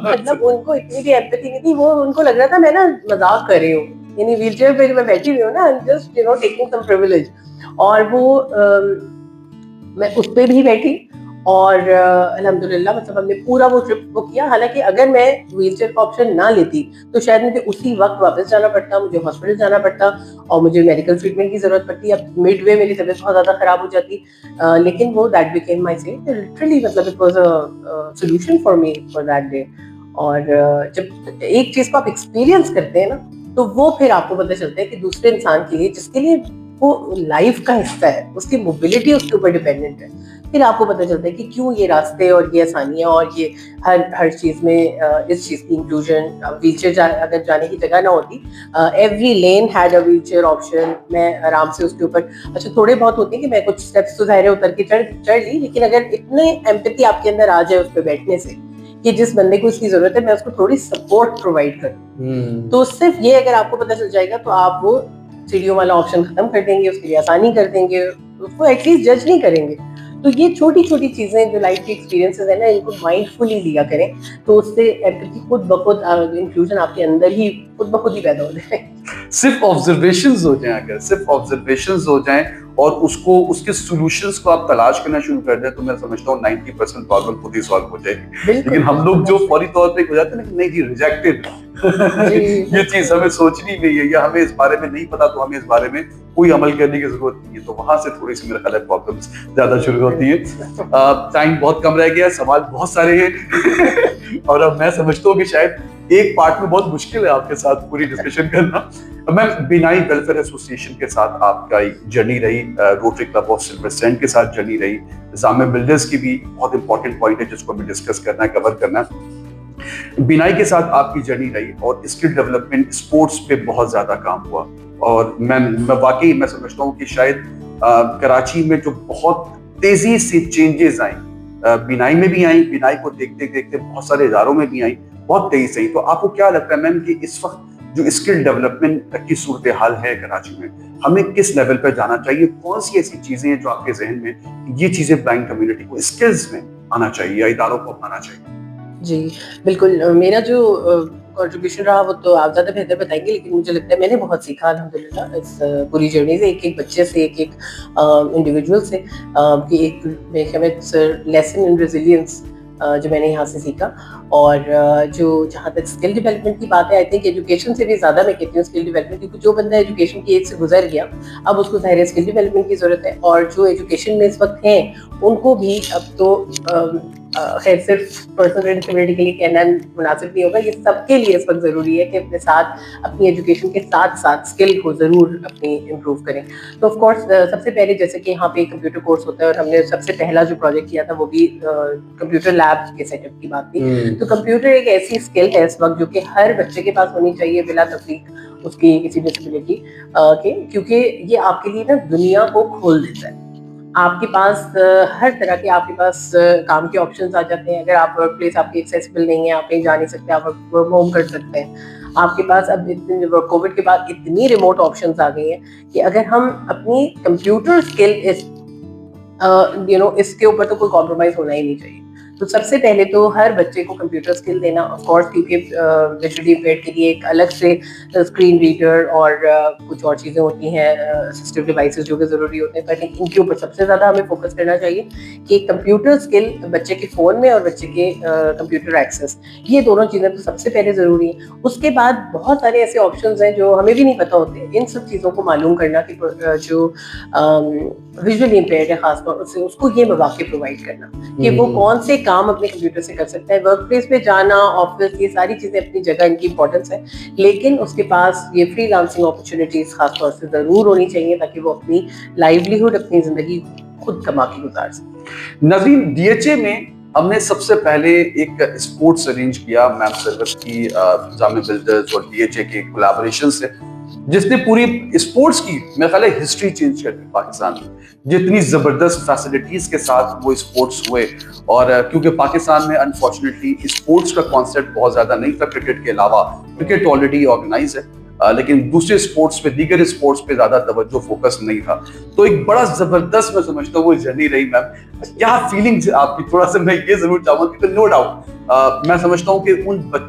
مطلب ان کو اتنی بھی ایمپیتھی نہیں تھی, وہ ان کو لگ رہا تھا میں نا مذاق کر رہی ہوں, یعنی ویل چیئر پہ جو میں بیٹھی ہوئی ہوں نا, just you know taking some privilege. اور وہ میں اس پہ بھی بیٹھی, اور الحمدللہ مطلب ہم نے پورا وہ ٹرپ بک کیا. حالانکہ اگر میں ویل چیئر کا آپشن نہ لیتی تو شاید مجھے اسی وقت واپس جانا پڑتا, مجھے ہاسپٹل جانا پڑتا اور مجھے میڈیکل ٹریٹمنٹ کی ضرورت پڑتی. اب مڈ وے میری طبیعت بہت زیادہ خراب ہو جاتی, لیکن وہ that became my safe literally, مطلب it was a solution for me for that day. اور جب ایک چیز کو آپ ایکسپیرینس کرتے ہیں نا تو وہ پھر آپ کو پتہ چلتا ہے کہ دوسرے انسان کے لیے, جس کے لیے وہ لائف کا حصہ ہے, اس کی موبلٹی اس کے اوپر ڈیپینڈنٹ ہے, پھر آپ کو پتہ چلتا ہے کہ کیوں یہ راستے اور یہ آسانیاں اور یہ ہر چیز میں اس چیز کی انکلوژن. ویل چیئر اگر جانے کی جگہ نہ ہوتی, every lane had a wheelchair option, میں آرام سے اس کے اوپر, اچھا تھوڑے بہت ہوتے ہیں کہ میں کچھ اسٹیپس تو ظاہر اتر کے چڑھ لی, لیکن اگر اتنے ایمپیتھی آپ کے اندر آ جائے اس پہ بیٹھنے سے کہ جس بندے کو اس کی ضرورت ہے میں اس کو تھوڑی سپورٹ پرووائڈ کروں, تو صرف یہ اگر آپ کو پتہ چل جائے گا تو آپ وہ سیڑھیوں والا آپشن ختم کر دیں گے, اس کے لیے آسانی کر دیں گے, اس کو ایٹ لیسٹ جج نہیں کریں گے. تو یہ چھوٹی چھوٹی چیزیں جو لائف کی ایکسپیرینسز ہیں نا, ان کو مائنڈ فلی لیا کریں, تو اس سے ایمپیتھی خود بخود, انکلوژن آپ کے اندر ہی خود بخود ہی پیدا ہو جائے. صرف آبزرویشنز ہو جائیں, اگر صرف آبزرویشنز ہو جائیں اور اس کے سولوشنز کو آپ تلاش کرنا شروع کر دیں, تو میں سمجھتا ہوں 90% پرابلم خود ہی سالو ہو جائے گی. لیکن ہم لوگ جو فوری طور پہ ہو جاتے ہیں نا کہ نہیں جی ریجیکٹڈ, یہ چیز ہمیں سوچنی نہیں ہے یا ہمیں اس بارے میں نہیں پتا, تو ہمیں اس بارے میں کوئی عمل کرنے کی ضرورت نہیں ہے, تو وہاں سے تھوڑی سی میرا خیال ہے پرابلمس زیادہ شروع ہوتی ہیں. ٹائم بہت کم رہ گیا, سوال بہت سارے ہیں, اور اب میں سمجھتا ہوں کہ شاید ایک پارٹ میں بہت مشکل ہے آپ کے ساتھ پوری ڈسکشن کرنا. میں بینائی ویلفیئر ایسوسی ایشن کے ساتھ آپ کا جرنی رہی, Rotary club of silver stand کے ساتھ جرنی رہی, جامعہ بلڈرز کی بھی بہت امپورٹنٹ پوائنٹ ہے جس کو ہمیں ڈسکس کرنا ہے, کور کرنا ہے. بینائی کے ساتھ آپ کی جرنی رہی اور اسکل ڈیولپمنٹ, اسپورٹس پہ بہت زیادہ کام ہوا, اور میں واقعی میں سمجھتا ہوں کہ شاید کراچی میں جو بہت تیزی سے چینجز آئیں, بینائی میں بھی آئیں, بینائی کو دیکھتے دیکھتے بہت سارے اداروں میں بھی آئیں, بہت تیزی سے. تو آپ کو کیا لگتا ہے میم کہ اس وقت جو اسکل ڈیولپمنٹ کی صورتحال ہے کراچی میں, ہمیں کس لیول پہ جانا چاہیے, کون سی ایسی چیزیں ہیں جو آپ کے ذہن میں یہ چیزیں بلائنڈ کمیونٹی کو اسکلز میں آنا چاہیے یا اداروں کو اپنانا چاہیے؟ جی بالکل, میرا جو کنٹریبیوشن رہا وہ تو آپ زیادہ بہتر بتائیں گے, لیکن مجھے لگتا ہے میں نے بہت سیکھا الحمدللہ اس پوری جرنی سے, ایک ایک بچے سے, ایک ایک انڈیویجول سے, کہ ایک لیسن ان ریزیلینس جو میں نے یہاں سے سیکھا. اور جو جہاں تک اسکل ڈیولپمنٹ کی بات ہے, آئی تھنک ایجوکیشن سے بھی زیادہ میں کہتی ہوں اسکل ڈیولپمنٹ, کیونکہ جو بندہ ایجوکیشن کی ایج سے گزر گیا اب اس کو ظاہر اسکل ڈیولپمنٹ کی ضرورت ہے. اور جو ایجوکیشن میں اس وقت ہیں ان کو بھی اب تو خیر صرف پرسنل ڈسیبلٹی کے لیے کہنا مناسب نہیں ہوگا, یہ سب کے لیے اس وقت ضروری ہے کہ اپنے ساتھ اپنی ایجوکیشن کے ساتھ ساتھ اسکل کو ضرور اپنی امپروو کریں. تو آف کورس سب سے پہلے جیسے کہ یہاں پہ کمپیوٹر کورس ہوتا ہے, اور ہم نے سب سے پہلا جو پروجیکٹ کیا تھا وہ بھی کمپیوٹر لیب کے سیٹ اپ کی بات تھی. تو کمپیوٹر ایک ایسی اسکل ہے اس وقت جو کہ ہر بچے کے پاس ہونی چاہیے بلا تفریق اس کی کسی ڈسیبلٹی کے, کیونکہ یہ آپ کے لیے نا دنیا کو کھول دیتا ہے. آپ کے پاس ہر طرح کے آپ کے پاس کام کے آپشنز آ جاتے ہیں. اگر آپ ورک پلیس آپ کی ایکسیسیبل نہیں ہے, آپ کہیں جا نہیں سکتے, آپ ورک ہوم کر سکتے ہیں. آپ کے پاس اب کووڈ کے بعد اتنی ریموٹ آپشنز آ گئی ہیں کہ اگر ہم اپنی کمپیوٹر اسکل اس کے اوپر تو کوئی کمپرومائز ہونا ہی نہیں چاہیے. تو سب سے پہلے تو ہر بچے کو کمپیوٹر اسکل دینا, آف کورس کیونکہ ویژولی امپیئرڈ کے لیے ایک الگ سے اسکرین ریڈر اور کچھ اور چیزیں ہوتی ہیں, اسسٹو ڈیوائسز جو کہ ضروری ہوتے ہیں, پر ان کے اوپر سب سے زیادہ ہمیں فوکس کرنا چاہیے کہ کمپیوٹر اسکل بچے کے فون میں اور بچے کے کمپیوٹر ایکسیس, یہ دونوں چیزیں تو سب سے پہلے ضروری ہیں. اس کے بعد بہت سارے ایسے آپشنز ہیں جو ہمیں بھی نہیں پتہ ہوتے. ان سب چیزوں کو معلوم کرنا کہ جو ویژولی امپیئرڈ ہے خاص طور سے اس کو یہ مواقع پرووائڈ کرنا کہ وہ کون سے کام اپنے کمپیوٹر سے کر سکتا ہے. ورک پلیس پہ جانا, آفس, یہ ساری چیزیں اپنی جگہ ان کی امپورٹنس ہے, لیکن اس کے پاس یہ فری لانسنگ اپرچونیٹیز خاص طور سے ضرور ہونی چاہیے تاکہ وہ اپنی لائیولیہڈ, اپنی زندگی خود کما کے گزار سکے. نظرین, ڈی ایچ اے میں ہم نے سب سے پہلے ایک اسپورٹس ارینج کیا میم سروس کی جامع بلڈرز اور ڈی ایچ اے کے کولیبوریشن سے, جس نے پوری اسپورٹس کی میرا خیال ہے ہسٹری چینج کر دی پاکستان میں. جتنی زبردست فیسلٹیز کے ساتھ وہ اسپورٹس ہوئے, اور کیونکہ پاکستان میں انفارچونیٹلی اسپورٹس کا کانسیپٹ بہت زیادہ نہیں تھا کرکٹ کے علاوہ. کرکٹ آلریڈی آرگنائز ہے لیکن دوسرے اسپورٹس پہ, دیگر اسپورٹس پہ زیادہ توجہ فوکس نہیں تھا. تو ایک بڑا زبردست میں سمجھتا ہوں وہ جرنی رہی. میم کیا فیلنگز آپ کی, تھوڑا سا میں یہ ضرور چاہوں گا کیونکہ نو ڈاؤٹ میں سمجھتا ہوں کہ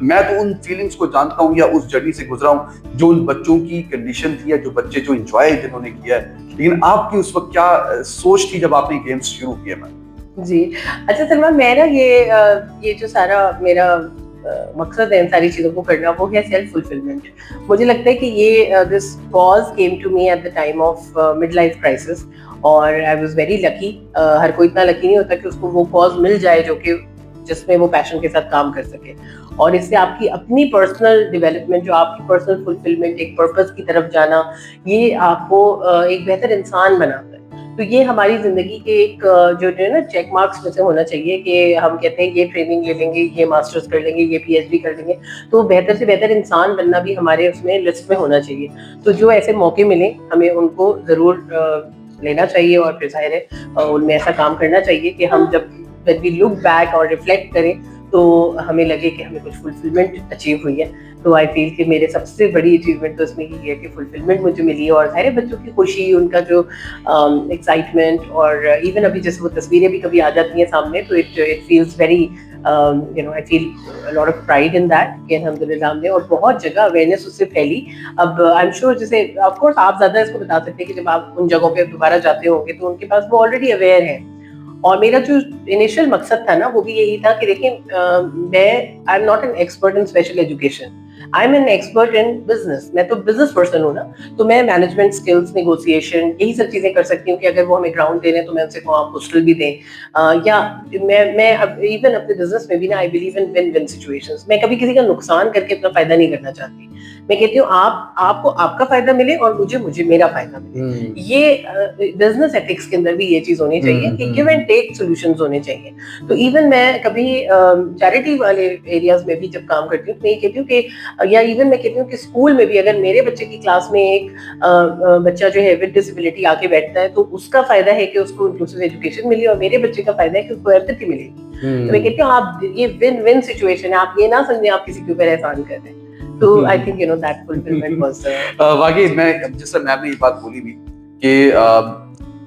میں تو ان فیلنگس کو جانتا ہوں یا اس جرنی سے گزرا ہوں جو ان بچوں کی کنڈیشن تھی یا جو بچے جو انجوائے جنہوں نے کیا ہے, لیکن آپ کی اس وقت کیا سوچ تھی جب آپ نے گیمز شروع کیے؟ میم جی اچھا سلمان, میرا یہ جو سارا میرا مقصد ہے ان ساری چیزوں کو کرنا وہ ہے سیلف فلفلمنٹ. مجھے لگتا ہے کہ یہ this cause came to me at the time of midlife crisis, اور آئی واز ویری لکی. ہر کوئی اتنا لکی نہیں ہوتا کہ اس کو وہ کاز مل جائے جو کہ جس میں وہ پیشن کے ساتھ کام کر سکے, اور اس سے آپ کی اپنی پرسنل ڈیولپمنٹ, جو آپ کی پرسنل فلفلمنٹ, ایک پرپز کی طرف جانا, یہ آپ کو ایک بہتر انسان بناتا ہے. تو یہ ہماری زندگی کے ایک جو ہے نا چیک مارکس میں سے ہونا چاہیے کہ ہم کہتے ہیں یہ ٹریننگ لے لیں گے, یہ ماسٹرز کر لیں گے, یہ پی ایچ ڈی کر لیں گے, تو بہتر سے بہتر انسان بننا بھی ہمارے اس میں لسٹ میں ہونا چاہیے. تو جو ایسے موقع ملیں ہمیں ان کو ضرور لینا چاہیے, اور پھر ظاہر ہے ان میں ایسا کام کرنا چاہیے کہ ہم جب when we look back اور ریفلیکٹ کریں تو ہمیں لگے کہ ہمیں کچھ فلفلمنٹ اچیو ہوئی ہے. تو آئی فیل کہ میرے سب سے بڑی اچیومنٹ تو اس میں یہ ہے کہ فلفلمنٹ مجھے ملی, اور سارے بچوں کی خوشی, ان کا جو ایکسائٹمنٹ, اور ایون ابھی جیسے وہ تصویریں بھی کبھی آ جاتی ہیں سامنے تو it feels very I feel a lot of pride in that کہ الحمدللہ ہم نے, اور بہت جگہ اویئرنیس اس سے پھیلی. اب آئی ایم شیور جیسے آف کورس آپ زیادہ اس کو بتا سکتے ہیں کہ جب آپ ان جگہوں پہ دوبارہ جاتے ہوں گے تو ان کے پاس وہ آلریڈی اویئر ہیں. اور میرا جو انیشیل مقصد تھا نا وہ بھی یہی تھا کہ دیکھیں میں I am not an expert in special education, I am an expert in business. میں تو بزنس پرسن ہوں نا, تو میں مینجمنٹ اسکلس, نیگوسیشن, یہی سب چیزیں کر سکتی ہوں کہ اگر وہ ہمیں گراؤنڈ دے رہے ہیں تو میں ان سے کہوں آپ ہوسٹل بھی دیں, یا میں ایون اپنے بزنس میں بھی نا I believe in one one situations. میں کبھی کسی کا نقصان کر کے اپنا فائدہ نہیں کرنا چاہتی. میں کہتی ہوں آپ کو آپ کا فائدہ ملے اور مجھے میرا فائدہ ملے. یہ بزنس ایتھکس کے اندر بھی یہ چیز ہونی چاہیے کہ گیو اینڈ ٹیک سولوشنز ہونے چاہیے. تو ایون میں کبھی چیریٹی والے ایریاز میں بھی جب کام کرتی ہوں تو میں یہ کہتی ہوں کہ, یا ایون میں کہتی ہوں کہ اسکول میں بھی اگر میرے بچے کی کلاس میں ایک بچہ جو ہے ود ڈسیبلٹی آ کے بیٹھتا ہے تو اس کا فائدہ ہے کہ اس کو انکلوسیو ایجوکیشن ملی, اور میرے بچے کا فائدہ ہے کہ اس کو ایمپتھی ملے گی. تو میں کہتی ہوں آپ یہ ون ون سچویشن ہے, آپ یہ نہ سمجھیں آپ کسی کے اوپر احسان کر رہے ہیں. تو I think that fulfillment was واقعی میں جیسا میم نے یہ بات بولی بھی کہ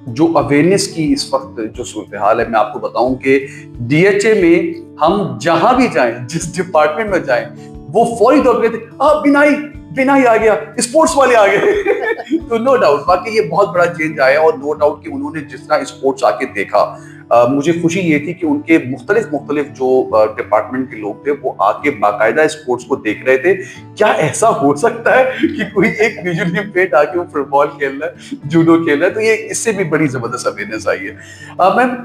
جو اویئرنیس کی اس وقت جو صورتحال ہے, میں آپ کو بتاؤں کہ ڈی ایچ اے میں ہم جہاں بھی جائیں, جس ڈپارٹمنٹ میں جائیں, وہ فوری طور پہ بینائی آ گیا, اسپورٹس والے آ گئے. تو نو ڈاؤٹ باقی یہ بہت بڑا چینج آیا, اور نو ڈاؤٹ کہ انہوں نے جس طرح اسپورٹس آ کے دیکھا, مجھے خوشی یہ تھی کہ ان کے مختلف جو ڈپارٹمنٹ کے لوگ تھے وہ آ کے باقاعدہ اسپورٹس کو دیکھ رہے تھے. کیا ایسا ہو سکتا ہے کہ کوئی ایک ویژولی امپیئرڈ آ کے وہ فٹ بال کھیل رہا ہے, جوڈو کھیل رہا ہے, تو یہ اس سے بھی بڑی زبردست اویئرنیس آئی ہے. میم,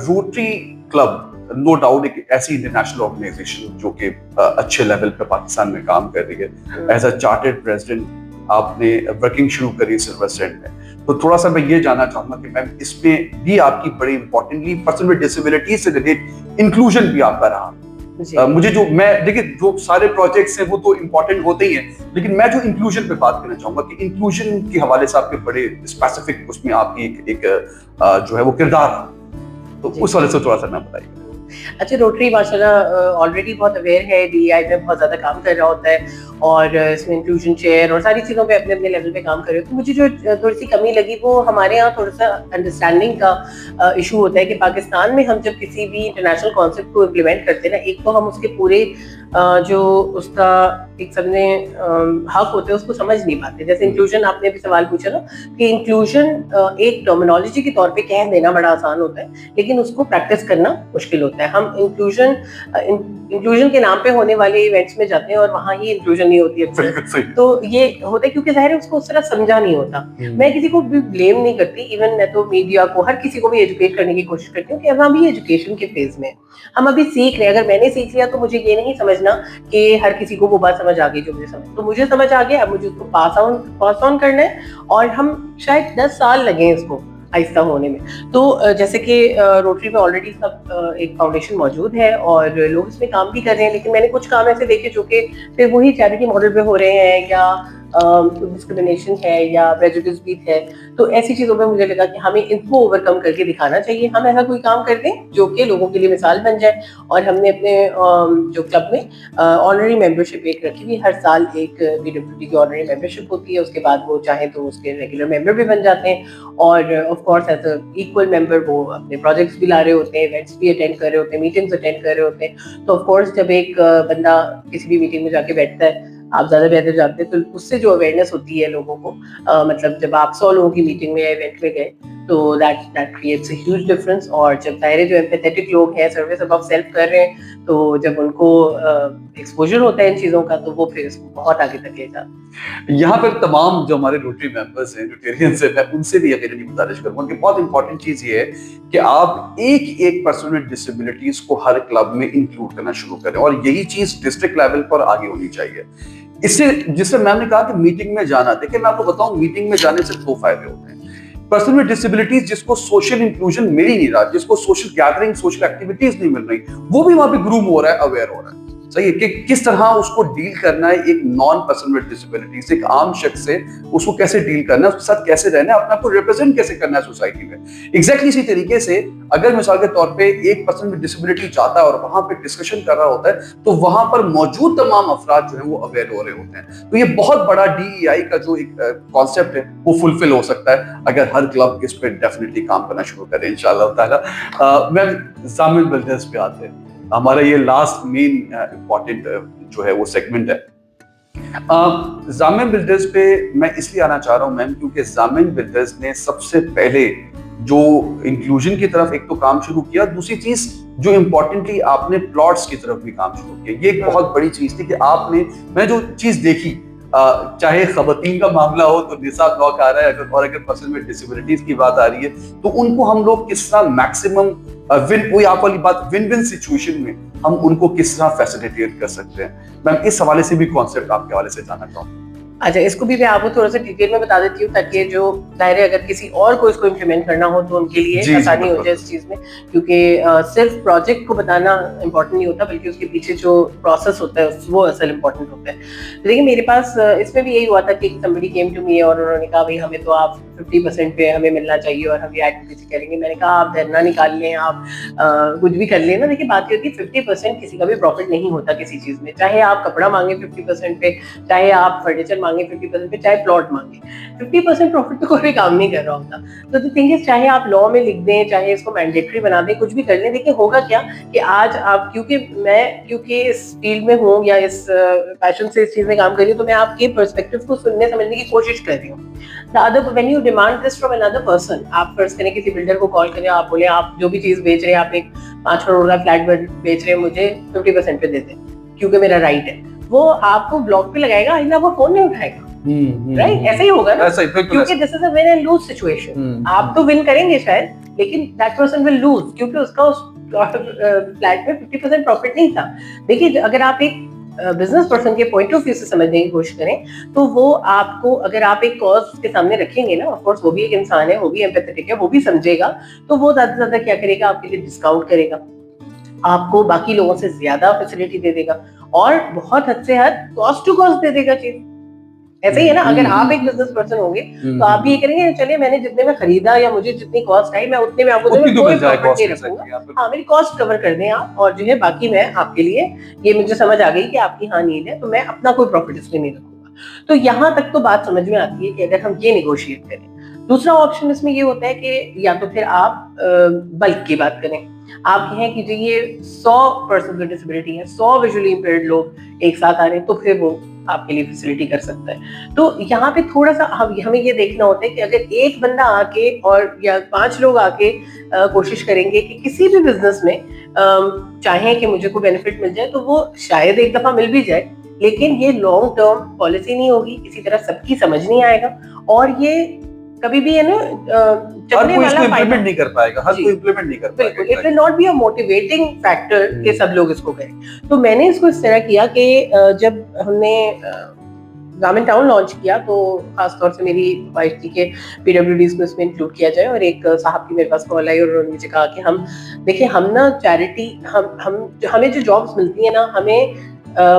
روٹری کلب نو ڈاؤٹ ایک ایسی انٹرنیشنل آرگنائزیشن جو کہ اچھے لیول پہ پاکستان میں کام کر رہی ہے. ایز اے چارٹرڈ پریزیڈنٹ آپ نے ورکنگ شروع کری سلور اسٹینڈ میں, تو تھوڑا سا میں یہ جاننا چاہوں گا کہ میم اس میں بھی آپ کی بڑی امپورٹنٹلی پرسن ود ڈسیبلٹیز سے ریلیٹڈ انکلوژن بھی آپ کا رہا. مجھے جو میں دیکھیں جو سارے پروجیکٹس ہیں وہ تو امپورٹنٹ ہوتے ہی ہیں, لیکن میں جو انکلوژن پہ بات کرنا چاہوں گا کہ انکلوژن کے حوالے سے آپ کے بڑے اسپیسیفک اس میں آپ کی ایک جو ہے وہ کردار رہا, تو اس والے سے تھوڑا سا میں بتائیے. اچھا, روٹری ماشاءاللہ آلریڈی بہت اویئر ہے, ڈی آئی میں بہت زیادہ کام کر رہا ہوتا ہے, اور اس میں انکلوژن چیئر اور ساری چیزوں پہ اپنے اپنے لیول پہ کام کر رہے ہو. تو مجھے جو تھوڑی سی کمی لگی وہ ہمارے یہاں تھوڑا سا انڈرسٹینڈنگ کا ایشو ہوتا ہے کہ پاکستان میں ہم جب کسی بھی انٹرنیشنل کانسیپٹ کو امپلیمنٹ کرتے ہیں نا, ایک تو ہم اس کے پورے جو اس کا ایک سب نے حق ہوتے ہیں اس کو سمجھ نہیں پاتے. جیسے انکلوژن آپ نے بھی سوال پوچھا نا, کہ انکلوژن ایک ٹرمینالوجی کے طور پہ کہہ دینا بڑا آسان ہوتا ہے, لیکن اس کو پریکٹس کرنا مشکل ہوتا ہے. ہم انکلوژن کے نام پہ ہونے والے ایونٹس میں جاتے ہیں اور وہاں ہی انکلوژن نہیں ہوتی ہے, تو یہ ہوتا ہے کیونکہ ظاہر ہے اس کو اس طرح سمجھا نہیں ہوتا. میں کسی کو بھی بلیم نہیں کرتی, ایون میں تو میڈیا کو ہر کسی کو بھی ایجوکیٹ کرنے کی کوشش کرتی ہوں کہ ہم ابھی ایجوکیشن کے فیز میں, ہم ابھی سیکھ رہے ہیں. اگر میں نے سیکھ لیا تو مجھے یہ نہیں سمجھنا کہ ہر کسی کو وہ بات سمجھ آ گئی جو مجھے سمجھ, تو مجھے سمجھ آ گیا, اب مجھے اس کو پاس آن کرنا ہے, اور ہم شاید 10 سال لگیں اس کو آہستہ ہونے میں. تو جیسے کہ روٹری میں آلریڈی سب ایک فاؤنڈیشن موجود ہے اور لوگ اس میں کام بھی کر رہے ہیں, لیکن میں نے کچھ کام ایسے دیکھے جو کہ پھر وہی چیریٹی ماڈل پہ ہو رہے ہیں, یا ڈسکریمنیشن ہے یا پریجوڈس بھی ہے. تو ایسی چیزوں پہ مجھے لگا کہ ہمیں ان کو اوور کم کر کے دکھانا چاہیے. ہم ایسا کوئی کام کر دیں جو کہ لوگوں کے لیے مثال بن جائے. اور ہم نے اپنے جو کلب میں آنرری ممبرشپ ایک رکھی ہوئی, ہر سال ایک پی ڈبلیو ڈی کی آنرری ممبرشپ ہوتی ہے, اس کے بعد وہ چاہیں تو اس کے ریگولر ممبر بھی بن جاتے ہیں, اور of course as a equal member وہ اپنے پروجیکٹس بھی لا رہے ہوتے ہیں, ایونٹس بھی اٹینڈ کر رہے ہوتے ہیں, میٹنگس اٹینڈ کر رہے ہوتے ہیں. تو آف کورس جب ایک بندہ کسی بھی میٹنگ میں جا کے بیٹھتا ہے, آپ زیادہ بہتر جانتے ہیں, تو اس سے جو اویئرنیس ہوتی ہے لوگوں کو, مطلب جب آپ 100 لوگوں کی میٹنگ میں یا ایونٹ میں گئے تو that creates a huge difference. اور جب ظاہر جو ایمپیتھیٹک لوگ ہیں, سروس ابو سیلف کر رہے ہیں, تو جب ان کو ایکسپوجر ہوتا ہے ان چیزوں کا, تو وہ پھر اس کو بہت آگے تک لے جاتا. یہاں پر تمام جو ہمارے روٹری ممبرز ہیں, روٹیرینز ہیں, میں ان سے بھی یقیناً گزارش کروں گا کہ بہت امپورٹنٹ چیز یہ ہے کہ آپ ایک پرسن ود ڈسیبلٹیز کو ہر کلب میں انکلوڈ کرنا شروع کریں, اور یہی چیز ڈسٹرکٹ لیول پر آگے ہونی چاہیے. اس سے جس سے میم نے کہا کہ میٹنگ میں جانا, دیکھیں میں آپ کو بتاؤں میٹنگ میں جانے سے 2 فائدے ہوتے ہیں. پرسن ود ڈسیبلٹیز جس کو سوشل انکلوژن مل ہی نہیں رہا, جس کو سوشل گیدرنگ, سوشل ایکٹیویٹیز نہیں مل رہی, وہ بھی وہاں پہ گروم ہو رہا ہے, اویئر ہو رہا ہے. صحیح ہے کہ کس طرح اس کو ڈیل کرنا ہے, ایک نان پرسن ود ڈسیبلٹیز, ایک عام شخص سے اس کو کیسے ڈیل کرنا ہے, اس کے ساتھ کیسے رہنا ہے, اپنے آپ کو ریپرزینٹ کیسے کرنا ہے سوسائٹی میں. ایگزیکٹلی اسی طریقے سے اگر مثال کے طور پہ ایک پرسن ود ڈسیبلٹی جاتا ہے اور وہاں پہ ڈسکشن کر رہا ہوتا ہے, تو وہاں پر موجود تمام افراد جو ہیں وہ اویئر ہو رہے ہوتے ہیں. تو یہ بہت بڑا DEI کا جو ایک کانسیپٹ ہے وہ فلفل ہو سکتا ہے اگر ہر کلب اس پہ ڈیفینیٹلی کام کرنا شروع کرے انشاءاللہ تعالیٰ. میں ضامن بلڈرز پہ آتے ہیں, ہمارا یہ لاسٹ مین امپورٹنٹ جو ہے وہ سیگمنٹ ہے. ضامن بلڈرز پہ میں اس لیے آنا چاہ رہا ہوں میم, کیونکہ ضامن بلڈرز نے سب سے پہلے جو انکلوژن کی طرف ایک تو کام شروع کیا, دوسری چیز جو امپورٹنٹلی آپ نے پلاٹس کی طرف بھی کام شروع کیا. یہ ایک بہت بڑی چیز تھی کہ آپ نے, میں جو چیز دیکھی, چاہے خواتین کا معاملہ ہو تو نساء بلاک آ رہا ہے, اور اگر پرسن ود ڈسیبلٹیز کی بات آ رہی ہے تو ان کو ہم لوگ کس طرح میکسیمم وہی آپ والی بات ون سچویشن میں ہم ان کو کس طرح فیسیلیٹیٹ کر سکتے ہیں. میں اس حوالے سے بھی کانسیپٹ آپ کے حوالے سے جاننا چاہوں گا. اچھا, اس کو بھی میں آپ کو تھوڑا سا ڈیٹیل میں بتا دیتی ہوں تاکہ جو ظاہر ہے اگر کسی اور کو اس کو امپلیمنٹ کرنا ہو تو ان کے لیے آسانی ہو جائے اس چیز میں, کیونکہ صرف پروجیکٹ کو بتانا امپورٹنٹ نہیں ہوتا بلکہ اس کے پیچھے جو پروسیس ہوتا ہے وہ اصل امپورٹنٹ ہوتا ہے. لیکن میرے پاس اس میں بھی یہی ہوا تھا کہ somebody came to me اور انہوں نے کہا بھائی ہمیں تو آپ 50% پہ ہمیں ملنا چاہیے اور ہم یہ ایڈوکیسی کریں گے. میں نے کہا آپ دھرنا نکال لیں, آپ کچھ بھی کر لیں نا. دیکھیے بات یہ ہوتی ہے 50% کسی کا بھی پروفٹ نہیں ہوتا کسی چیز میں, چاہے آپ کپڑا مانگیں 50% پہ, چاہے آپ فرنیچر मांगे 50% पे, चाहे प्लॉट मांगे, 50% प्रॉफिट तो कोई भी काम नहीं कर रहा होता. तो द थिंग इज, चाहे आप लॉ में लिख दें, चाहे इसको मैंडेटरी बना दें, कुछ भी कर लें, देखिए होगा क्या कि आज आप, क्योंकि इस फील्ड में हूँ या इस पैशन से इस चीज में काम कर रही हूँ, तो मैं आपके पर्सपेक्टिव को सुनने समझने की कोशिश कर रही हूँ. The other, when you demand this from another person, आप फर्स्ट करें किसी बिल्डर को कॉल करें, आप बोले आप जो भी चीज बेच रहे हैं, आप एक 5 करोड़ का फ्लैट बेच रहे हैं, मुझे 50% पे दे दें क्योंकि मेरा राइट है. वो आपको ब्लॉक पे लगाएगा, आइंदा वो फोन नहीं उठाएगा. राइट, ऐसा ही होगा ना, क्योंकि this is a win and loose situation. आप तो विन करेंगे शायद, लेकिन दैट पर्सन विल लूज, क्योंकि उसका उस फ्लैट में 50% प्रॉफिट नहीं था. देखिए, अगर आप एक बिजनेस पर्सन के पॉइंट ऑफ व्यू से समझने की कोशिश करें, तो वो आपको, अगर आप एक कॉज के सामने रखेंगे ना, ऑफ कोर्स वो भी एक इंसान है, वो भी एम्पैथेटिक है, वो भी समझेगा, तो वो ज्यादा से ज्यादा क्या करेगा, आपके लिए डिस्काउंट करेगा, आपको बाकी लोगों से ज्यादा फैसिलिटी दे देगा, और बहुत हद से हद कॉस्ट टू कॉस्ट दे देगा चीज. ऐसे ही है ना, अगर आप एक बिजनेस पर्सन होंगे तो आप भी ये करेंगे, चलिए मैंने जितने में खरीदा या मुझे जितनी कॉस्ट आई, मैं उतने में आपको कोई प्रॉफिट नहीं रखूंगा. हाँ, मेरी कॉस्ट कवर कर दें आप, और जो है बाकी मैं आपके लिए, ये मुझे समझ आ गई कि आपकी हाँ नीड है, तो मैं अपना कोई प्रॉफिट इसमें नहीं रखूंगा. तो यहाँ तक तो बात समझ में आती है कि अगर हम ये निगोशिएट करें. दूसरा ऑप्शन इसमें ये होता है कि या तो फिर आप बल्क की बात करें. आप कहें कि जी ये 100 पर्सन विद डिसेबिलिटी है, 100 विजुअली इंपेयर्ड लोग एक साथ आ रहे हैं, तो फिर वो आपके लिए फैसिलिटी कर सकता है. तो यहाँ पे थोड़ा सा हमें ये देखना होता है कि अगर एक बंदा आके और या 5 लोग आके कोशिश करेंगे कि किसी भी बिजनेस में चाहें कि मुझे कोई बेनिफिट मिल जाए, तो वो शायद एक दफा मिल भी जाए, लेकिन ये लॉन्ग टर्म पॉलिसी नहीं होगी, किसी तरह सबकी समझ नहीं आएगा, और ये कभी भी है ना चलने वाला इम्प्लीमेंट नहीं कर पाएगा, हर कोई इम्प्लीमेंट नहीं कर पाएगा. बिल्कुल, it will not be a motivating factor कि सब लोग इसको करें. तो मैंने इसको इस तरह किया कि जब हमने गार्मेंट टाउन लॉन्च किया, तो खासतौर से मेरी वाइफ थी कि PWDs को इसमें इंक्लूड किया जाए, और एक साहब की मेरे पास कॉल आई और उन्होंने मुझे कहा कि हम देखिए, हम ना चैरिटी, हमें जो जॉब्स मिलती है ना, हमें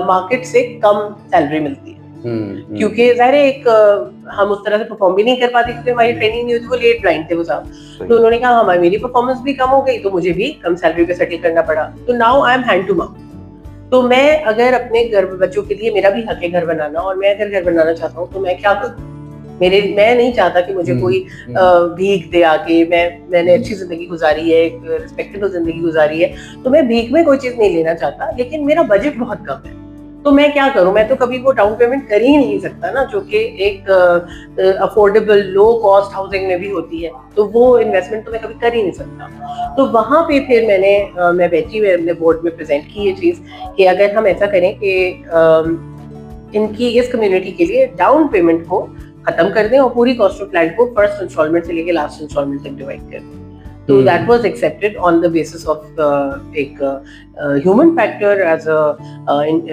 मार्केट से कम सैलरी मिलती है, क्योंकि ज़ाहिर है एक हम उस तरह से परफॉर्म भी नहीं कर पाते, क्योंकि हमारी ट्रेनिंग नहीं होती, वो लेट ब्लाइंड थे वो साहब. तो उन्होंने कहा हमारी, मेरी परफॉर्मेंस भी कम हो गई, तो मुझे भी कम सैलरी पे सेटल करना पड़ा. तो now I am hand to mouth. तो मैं अगर अपने घर बच्चों के लिए, मेरा भी हक है घर बनाना, और मैं अगर घर बनाना चाहता हूँ तो मैं क्या करूँ. मैं नहीं चाहता कि मुझे कोई भीख दे आके, मैंने अच्छी जिंदगी गुजारी है, एक रिस्पेक्टेबल जिंदगी गुजारी है, तो मैं भीख में कोई चीज नहीं लेना चाहता, लेकिन मेरा बजट बहुत कम है. तो मैं क्या करूं, मैं तो कभी वो डाउन पेमेंट कर ही नहीं सकता ना, जो कि एक अफोर्डेबल लो कॉस्ट हाउसिंग में भी होती है, तो वो इन्वेस्टमेंट तो मैं कभी कर ही नहीं सकता. तो वहां पे फिर मैं बैठी हुई अपने बोर्ड में प्रेजेंट की ये चीज कि अगर हम ऐसा करें कि इनकी इस कम्युनिटी के लिए डाउन पेमेंट को खत्म कर दें और पूरी कॉस्ट ऑफ फ्लैट को फर्स्ट इंस्टॉलमेंट से लेके लास्ट इंस्टॉलमेंट तक डिवाइड कर दें. So that was accepted on the basis of एक human factor, as a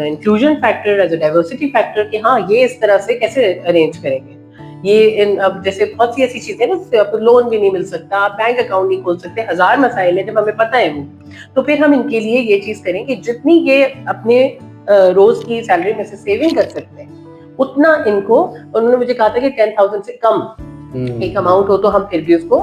inclusion factor, as a diversity factor, कि हाँ ये इस तरह से कैसे arrange करेंगे. ये अब जैसे बहुत सी ऐसी चीजें ना, जैसे आपको लोन भी नहीं मिल सकता, आप बैंक अकाउंट नहीं खोल सकते, 1000 मसाइल है, जब हमें पता है वो, तो फिर हम इनके लिए ये चीज करें कि जितनी ये अपने रोज की सैलरी में से सेविंग कर सकते हैं, उतना इनको, उन्होंने मुझे कहा था कि 10,000 से कम एक अमाउंट हो तो हम फिर भी उसको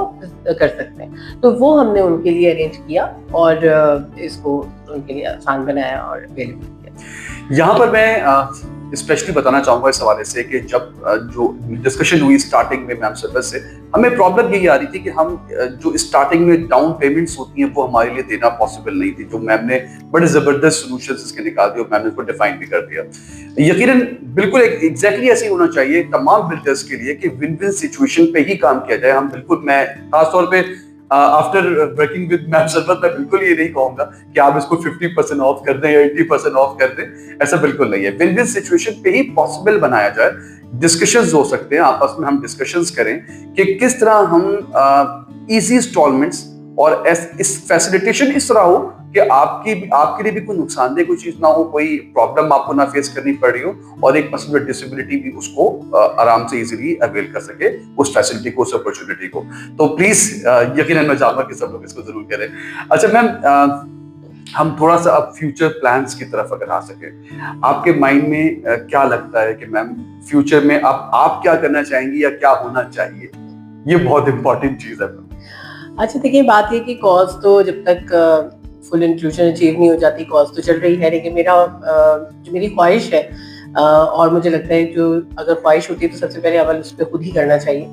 कर सकते हैं. तो वो हमने उनके लिए अरेंज किया और इसको उनके लिए आसान बनाया और अवेलेबल किया. यहाँ पर मैं स्पेशली बताना चाहूंगा इस हवाले से कि जब जो डिस्कशन हुई स्टार्टिंग में मैम सर्विस से, हमें प्रॉब्लम यही आ रही थी कि हम जो स्टार्टिंग में डाउन पेमेंट्स होती हैं वो हमारे लिए देना पॉसिबल नहीं थी, जो मैम ने बड़े जबरदस्त सोल्यूशंस इसके निकाल दिए और मैम ने उसको डिफाइन भी कर दिया. यकीनन बिल्कुल एग्जैक्टली ऐसे ही होना चाहिए तमाम बिल्डर्स के लिए कि विन विन सिचुएशन पे ही काम किया जाए. हम बिल्कुल, मैं खासतौर पे आफ्टर वर्किंग विद मैम सरबत मैं बिल्कुल ये नहीं कहूंगा कि आप इसको 50% ऑफ कर दें या 80% ऑफ कर दें, ऐसा बिल्कुल नहीं है. विन विन सिचुएशन पे ही पॉसिबल बनाया जाए. डिस्कशंस हो सकते हैं आपस में, हम डिस्कशंस करें कि किस तरह हम इजी इंस्टॉलमेंट्स और इस फैसिलिटेशन इस तरह हो कि आपके लिए भी कोई नुकसानदेह कोई चीज ना हो, कोई प्रॉब्लम आपको ना फेस करनी पड़ रही हो, और एक पर्सन विद डिसेबिलिटी भी उसको आराम से इजीली अवेल कर सके उस फैसिलिटी को, उस अपॉर्चुनिटी को. तो प्लीज यकीनन मैं चाहूंगा कि सब लोग इसको जरूर करें. अच्छा मैम, हम थोड़ा सा अब फ्यूचर प्लान्स की तरफ अगर आ सके, आपके माइंड में क्या लगता है कि मैम फ्यूचर में आप क्या करना चाहेंगी या क्या होना चाहिए? ये बहुत इंपॉर्टेंट चीज है. अच्छा देखिए, बात ये कि कॉज तो जब तक फुल इंक्लूजन अचीव नहीं हो जाती, कॉज तो चल रही है, लेकिन जो मेरी ख्वाहिश है اور مجھے لگتا ہے جو اگر خواہش ہوتی ہے تو سب سے پہلے عمل اس پہ خود ہی کرنا چاہیے.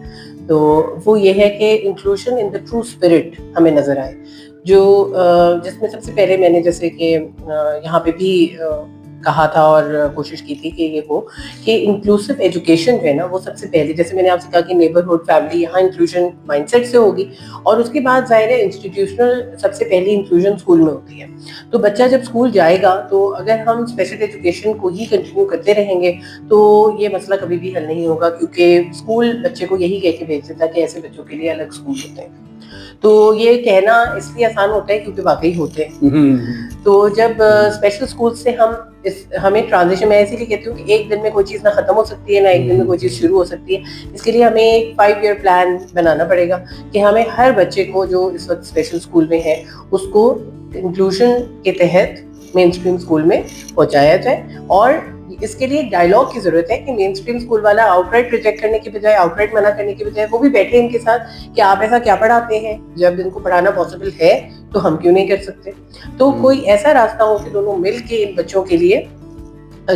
تو وہ یہ ہے کہ inclusion in the true spirit ہمیں نظر آئے, جو جس میں سب سے پہلے میں نے جیسے کہ یہاں پہ بھی کہا تھا اور کوشش کی تھی کہ یہ ہو کہ انکلوسو ایجوکیشن جو ہے نا وہ سب سے پہلے, جیسے میں نے آپ سے کہا کہ نیبرہڈ فیملی, یہاں انکلوژن مائنڈ سیٹ سے ہوگی, اور اس کے بعد ظاہر ہے انسٹیٹیوشنل سب سے پہلی انکلوژن اسکول میں ہوتی ہے. تو بچہ جب اسکول جائے گا تو اگر ہم اسپیشل ایجوکیشن کو ہی کنٹینیو کرتے رہیں گے تو یہ مسئلہ کبھی بھی حل نہیں ہوگا, کیونکہ اسکول بچے کو یہی کہہ کے بھیج دیتا ہے کہ ایسے بچوں کے لیے الگ اسکول ہوتے ہیں. تو یہ کہنا اس لیے آسان ہوتا ہے کیونکہ واقعی ہوتے ہیں. تو جب اسپیشل اسکول سے ہمیں ٹرانزیشن, میں اسی لیے کہتی ہوں کہ ایک دن میں کوئی چیز نہ ختم ہو سکتی ہے نہ ایک دن میں کوئی چیز شروع ہو سکتی ہے. اس کے لیے ہمیں ایک 5 ایئر پلان بنانا پڑے گا کہ ہمیں ہر بچے کو جو اس وقت اسپیشل اسکول میں ہے اس کو انکلوژن کے تحت مین اسٹریم اسکول میں پہنچایا جائے. اور اس کے لیے ڈائلاگ کی ضرورت ہے کہ مین اسٹریم اسکول والا آؤٹ رائٹ ریجیکٹ کرنے کی بجائے, آؤٹ رائٹ منع کرنے کی بجائے وہ بھی بیٹھے ان کے ساتھ کہ آپ ایسا کیا پڑھاتے ہیں, جب ان کو پڑھانا پاسبل ہے تو ہم کیوں نہیں کر سکتے. تو کوئی ایسا راستہ ہو کہ دونوں مل کے ان بچوں کے لیے,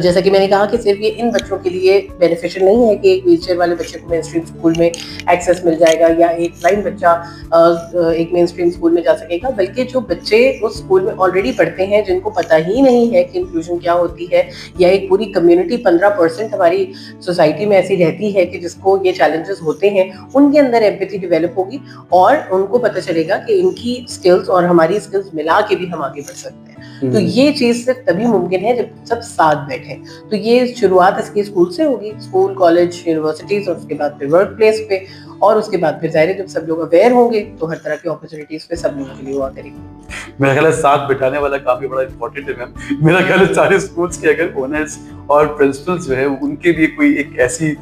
جیسا کہ میں نے کہا کہ صرف یہ ان بچوں کے لیے بینیفیشل نہیں ہے کہ ایک ویل چیئر والے بچے کو مین اسٹریم اسکول میں ایکسیس مل جائے گا یا ایک بلائنڈ بچہ ایک مین اسٹریم اسکول میں جا سکے گا, بلکہ جو بچے اس اسکول میں آلریڈی پڑھتے ہیں جن کو پتہ ہی نہیں ہے کہ انکلوژن کیا ہوتی ہے, یا ایک پوری کمیونٹی 15% ہماری سوسائٹی میں ایسی رہتی ہے کہ جس کو یہ چیلنجز ہوتے ہیں, ان کے اندر ایمپیتھی ڈیولپ ہوگی اور ان کو پتہ چلے گا کہ ان کی اسکلز اور ہماری اسکلز ملا کے بھی ہم آگے بڑھ سکتے ہیں. تو یہ چیز صرف تبھی ممکن ہے جب سب ساتھ بیٹھیں. تو یہ شروعات اس کی اسکول سے ہوگی, اسکول, کالج, یونیورسٹیز, اور اس کے بعد پھر ورک پلیس پہ, اور اس کے بعد پھر ظاہر ہے جب سب لوگ اویئر ہوں گے تو ہر طرح کی اپرچونیٹیز پہ سب لوگوں کے لیے ہوا کرے گی. میرا خیال ہے ساتھ بٹھانے والا کام بھی بڑا امپورٹنٹ ہے میم. میرا خیال ہے سارے اسکولس کے اگر اونرز اور پرنسپلس جو ہے ان کے لیے کوئی ایک ایسی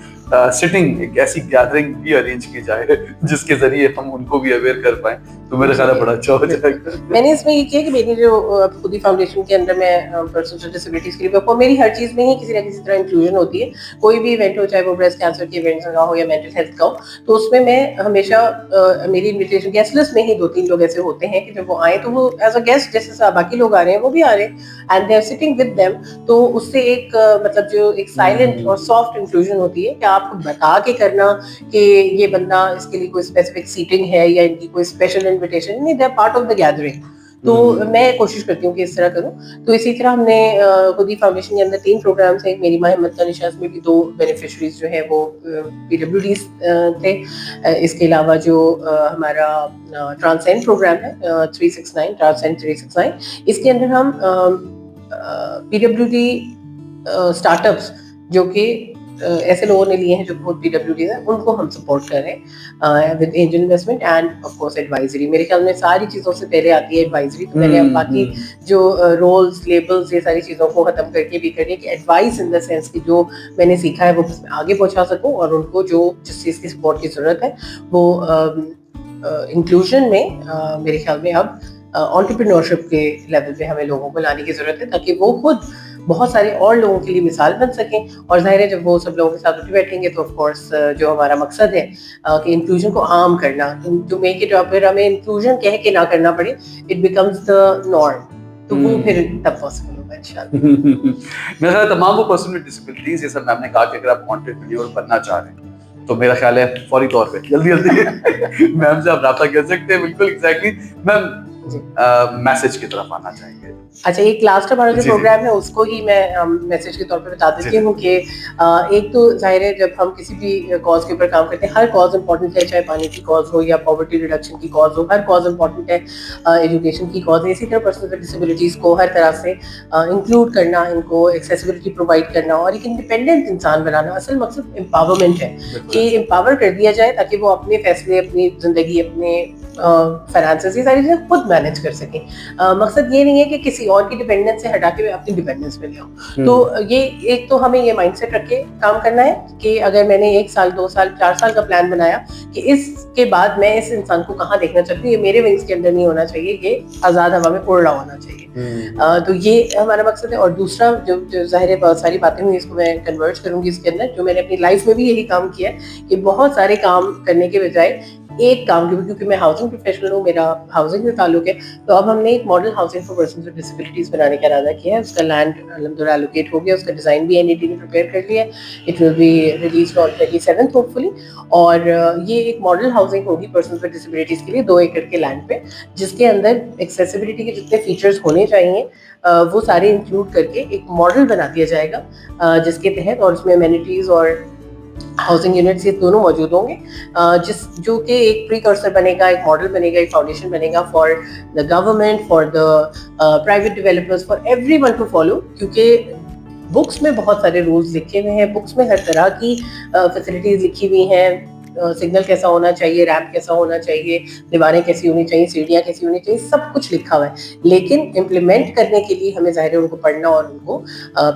سٹنگ, ایک ایسی گیدرنگ بھی ارینج کی جائے جس کے ذریعے ہم ان کو بھی اویئر کر پائیں, تو میرا خیال ہے بڑا اچھا ہو جائے گا. میں نے اس میں یہ کیا کہ میری جو خودی فاؤنڈیشن کے اندر میں پرسنس ود ڈسیبلٹیز کے لیے میری ہر چیز میں ہی کسی نہ کسی طرح انکلوژن ہوتی ہے. کوئی بھی ایونٹ ہو, چاہے وہ بریسٹ کینسر کے ایونٹس کا ہو یا مینٹل ہیلتھ کا ہو, تو اس میں ہمیشہ میری انویٹیشن گیسٹ لسٹ میں ہی 2-3 لوگ ایسے ہوتے ہیں کہ جب وہ آئیں تو وہ ایز اے گیسٹ جیسے باقی لوگ آ رہے ہیں وہ بھی آ رہے ہیں and they are sitting with them. تو اس سے ایک مطلب جو ایک سائلنٹ اور سافٹ انکلوژن ہوتی ہے کہ آپ بتا کے کرنا کہ یہ بندہ اس کے لیے کوئی اسپیسیفک سیٹنگ ہے یا ان کی کوئی اسپیشل انویٹیشن نہیں, they are part of the gathering. تو میں کوشش کرتی ہوں کہ اس طرح کروں. تو اسی طرح ہم نے خودی فاؤنڈیشن کے اندر 3 پروگرامس ہیں. میری ماہ ہمت کا نشاز میں بھی 2 بینیفیشریز جو ہیں وہ PWDs تھے. اس کے علاوہ جو ہمارا ٹرانسینڈ پروگرام ہے 369 ٹرانسینڈ 369, اس کے اندر ہم PWD اسٹارٹ اپس جو کہ ایسے لوگوں نے لیے ہیں جو بہت PWDs ہیں, ان کو ہم سپورٹ کر رہے ہیں with angel investment and of course advisory. میرے خیال میں ساری چیزوں سے پہلے آتی ہے ایڈوائزری. تو میں نے اب باقی جو رولز, لیبلز, یہ ساری چیزوں کو ختم کر کے بھی کریے کہ ایڈوائس ان دا سینس کہ جو میں نے سیکھا ہے وہ آگے پہنچا سکوں, اور ان کو جو جس چیز کی سپورٹ کی ضرورت ہے وہ انکلوژن میں میرے خیال میں اب انٹرپرینورشپ کے لیول پہ ہمیں لوگوں کو لانے کی ضرورت ہے تاکہ وہ خود بہت سارے اور لوگوں کے لیے مثال بن سکیں. اور ظاہر ہے جب وہ سب لوگوں کے ساتھ اٹھ بیٹھیں گے تو آف کورس جو ہمارا مقصد ہے کہ انکلوژن کو عام کرنا, ٹو میک اٹ اپ, ہمیں انکلوژن کہہ کے نہ کرنا پڑے, اٹ بیکمز دا نارم, تو وہ پھر تب پاسبل ہوگا انشاءاللہ. میرا خیال ہے تمام وہ پرسن ود ڈسیبلٹیز, جیسا میم نے کہا کہ اگر آپ انٹرپرینیور بننا چاہ رہے ہیں تو میرا خیال ہے فوری طور پہ جلدی میم سے آپ رابطہ کر سکتے ہیں. بالکل ایگزیکٹلی میم میسج کی طرف آنا چاہیں گے. اچھا, ایک لاسٹ ہمارا جو پروگرام ہے اس کو ہی میں میسج کے طور پہ بتا دیتی ہوں کہ ایک تو ظاہر ہے جب ہم کسی بھی کاز کے اوپر کام کرتے ہیں, ہر کاز امپورٹنٹ ہے, چاہے پانی کی کاز ہو یا پاورٹی ریڈکشن کی کاز ہو, ہر کاز امپورٹنٹ ہے, ایجوکیشن کی کاز ہے. اسی طرح پرسنل ود ڈسیبلٹیز کو ہر طرح سے انکلوڈ کرنا, ان کو ایکسیسیبلٹی پرووائڈ کرنا اور ایک انڈیپینڈنٹ انسان بنانا. اصل مقصد امپاورمنٹ ہے کہ امپاور کر دیا جائے تاکہ وہ اپنے فیصلے, اپنی زندگی, اپنے فائنانسز, یہ ساری چیزیں خود مینیج کر سکیں. مقصد یہ نہیں ہے کہ کسی اور کی ڈیپینڈنس سے ہٹا کے میں اپنی ڈیپینڈنس پہ لے آؤں. تو یہ ایک تو ہمیں یہ مائنڈ سیٹ رکھ کے کام کرنا ہے کہ اگر میں نے 1 سال 2 سال 4 سال کا پلان بنایا کہ اس کے بعد میں اس انسان کو کہاں دیکھنا چاہتی ہوں, یہ میرے ونگس کے اندر نہیں ہونا چاہیے, یہ آزاد ہوا میں اڑ رہا ہونا چاہیے. تو یہ ہمارا مقصد ہے. اور دوسرا جو ظاہر ہے بہت ساری باتیں ہوئی, اس کو میں کنورٹ کروں گی اس کے اندر, جو میں نے اپنی لائف میں بھی یہی کام کیا ہے کہ بہت سارے کام کرنے کے بجائے एक काम क्योंकि मैं हाउसिंग प्रोफेशनल हूँ, मेरा हाउसिंग से ताल्लुक है, तो अब हमने एक model housing for persons with disabilities बनाने का इरादा किया है. उसका लैंड अल्हम्दुलिल्लाह एलोकेट हो गया, उसका डिज़ाइन भी एनईटी ने प्रिपेयर कर लिया है. It will be released on 27th hopefully. और ये एक मॉडल हाउसिंग होगी पर्सन्स विद डिसेबिलिटीज के लिए 2 एकड़ के लैंड पे, जिसके अंदर एक्सेसिबिलिटी के जितने फीचर्स होने चाहिए वो सारे इंक्लूड करके एक मॉडल बना दिया जाएगा, जिसके तहत, और उसमें अमेनिटीज और हाउसिंग यूनिट्स ये दोनों मौजूद होंगे, जो कि एक प्रीकर्सर बनेगा, एक मॉडल बनेगा, एक फाउंडेशन बनेगा for the government, for the private developers, for everyone to follow. क्योंकि बुक्स में बहुत सारे रूल्स लिखे हुए हैं, बुक्स में हर तरह की फैसिलिटीज लिखी हुई हैं, सिग्नल कैसा होना चाहिए, रैंप कैसा होना चाहिए, दीवारें कैसी होनी चाहिए, सीढ़ियाँ कैसी होनी चाहिए, सब कुछ लिखा हुआ है. लेकिन इम्प्लीमेंट करने के लिए हमें ज़ाहिर है उनको पढ़ना और उनको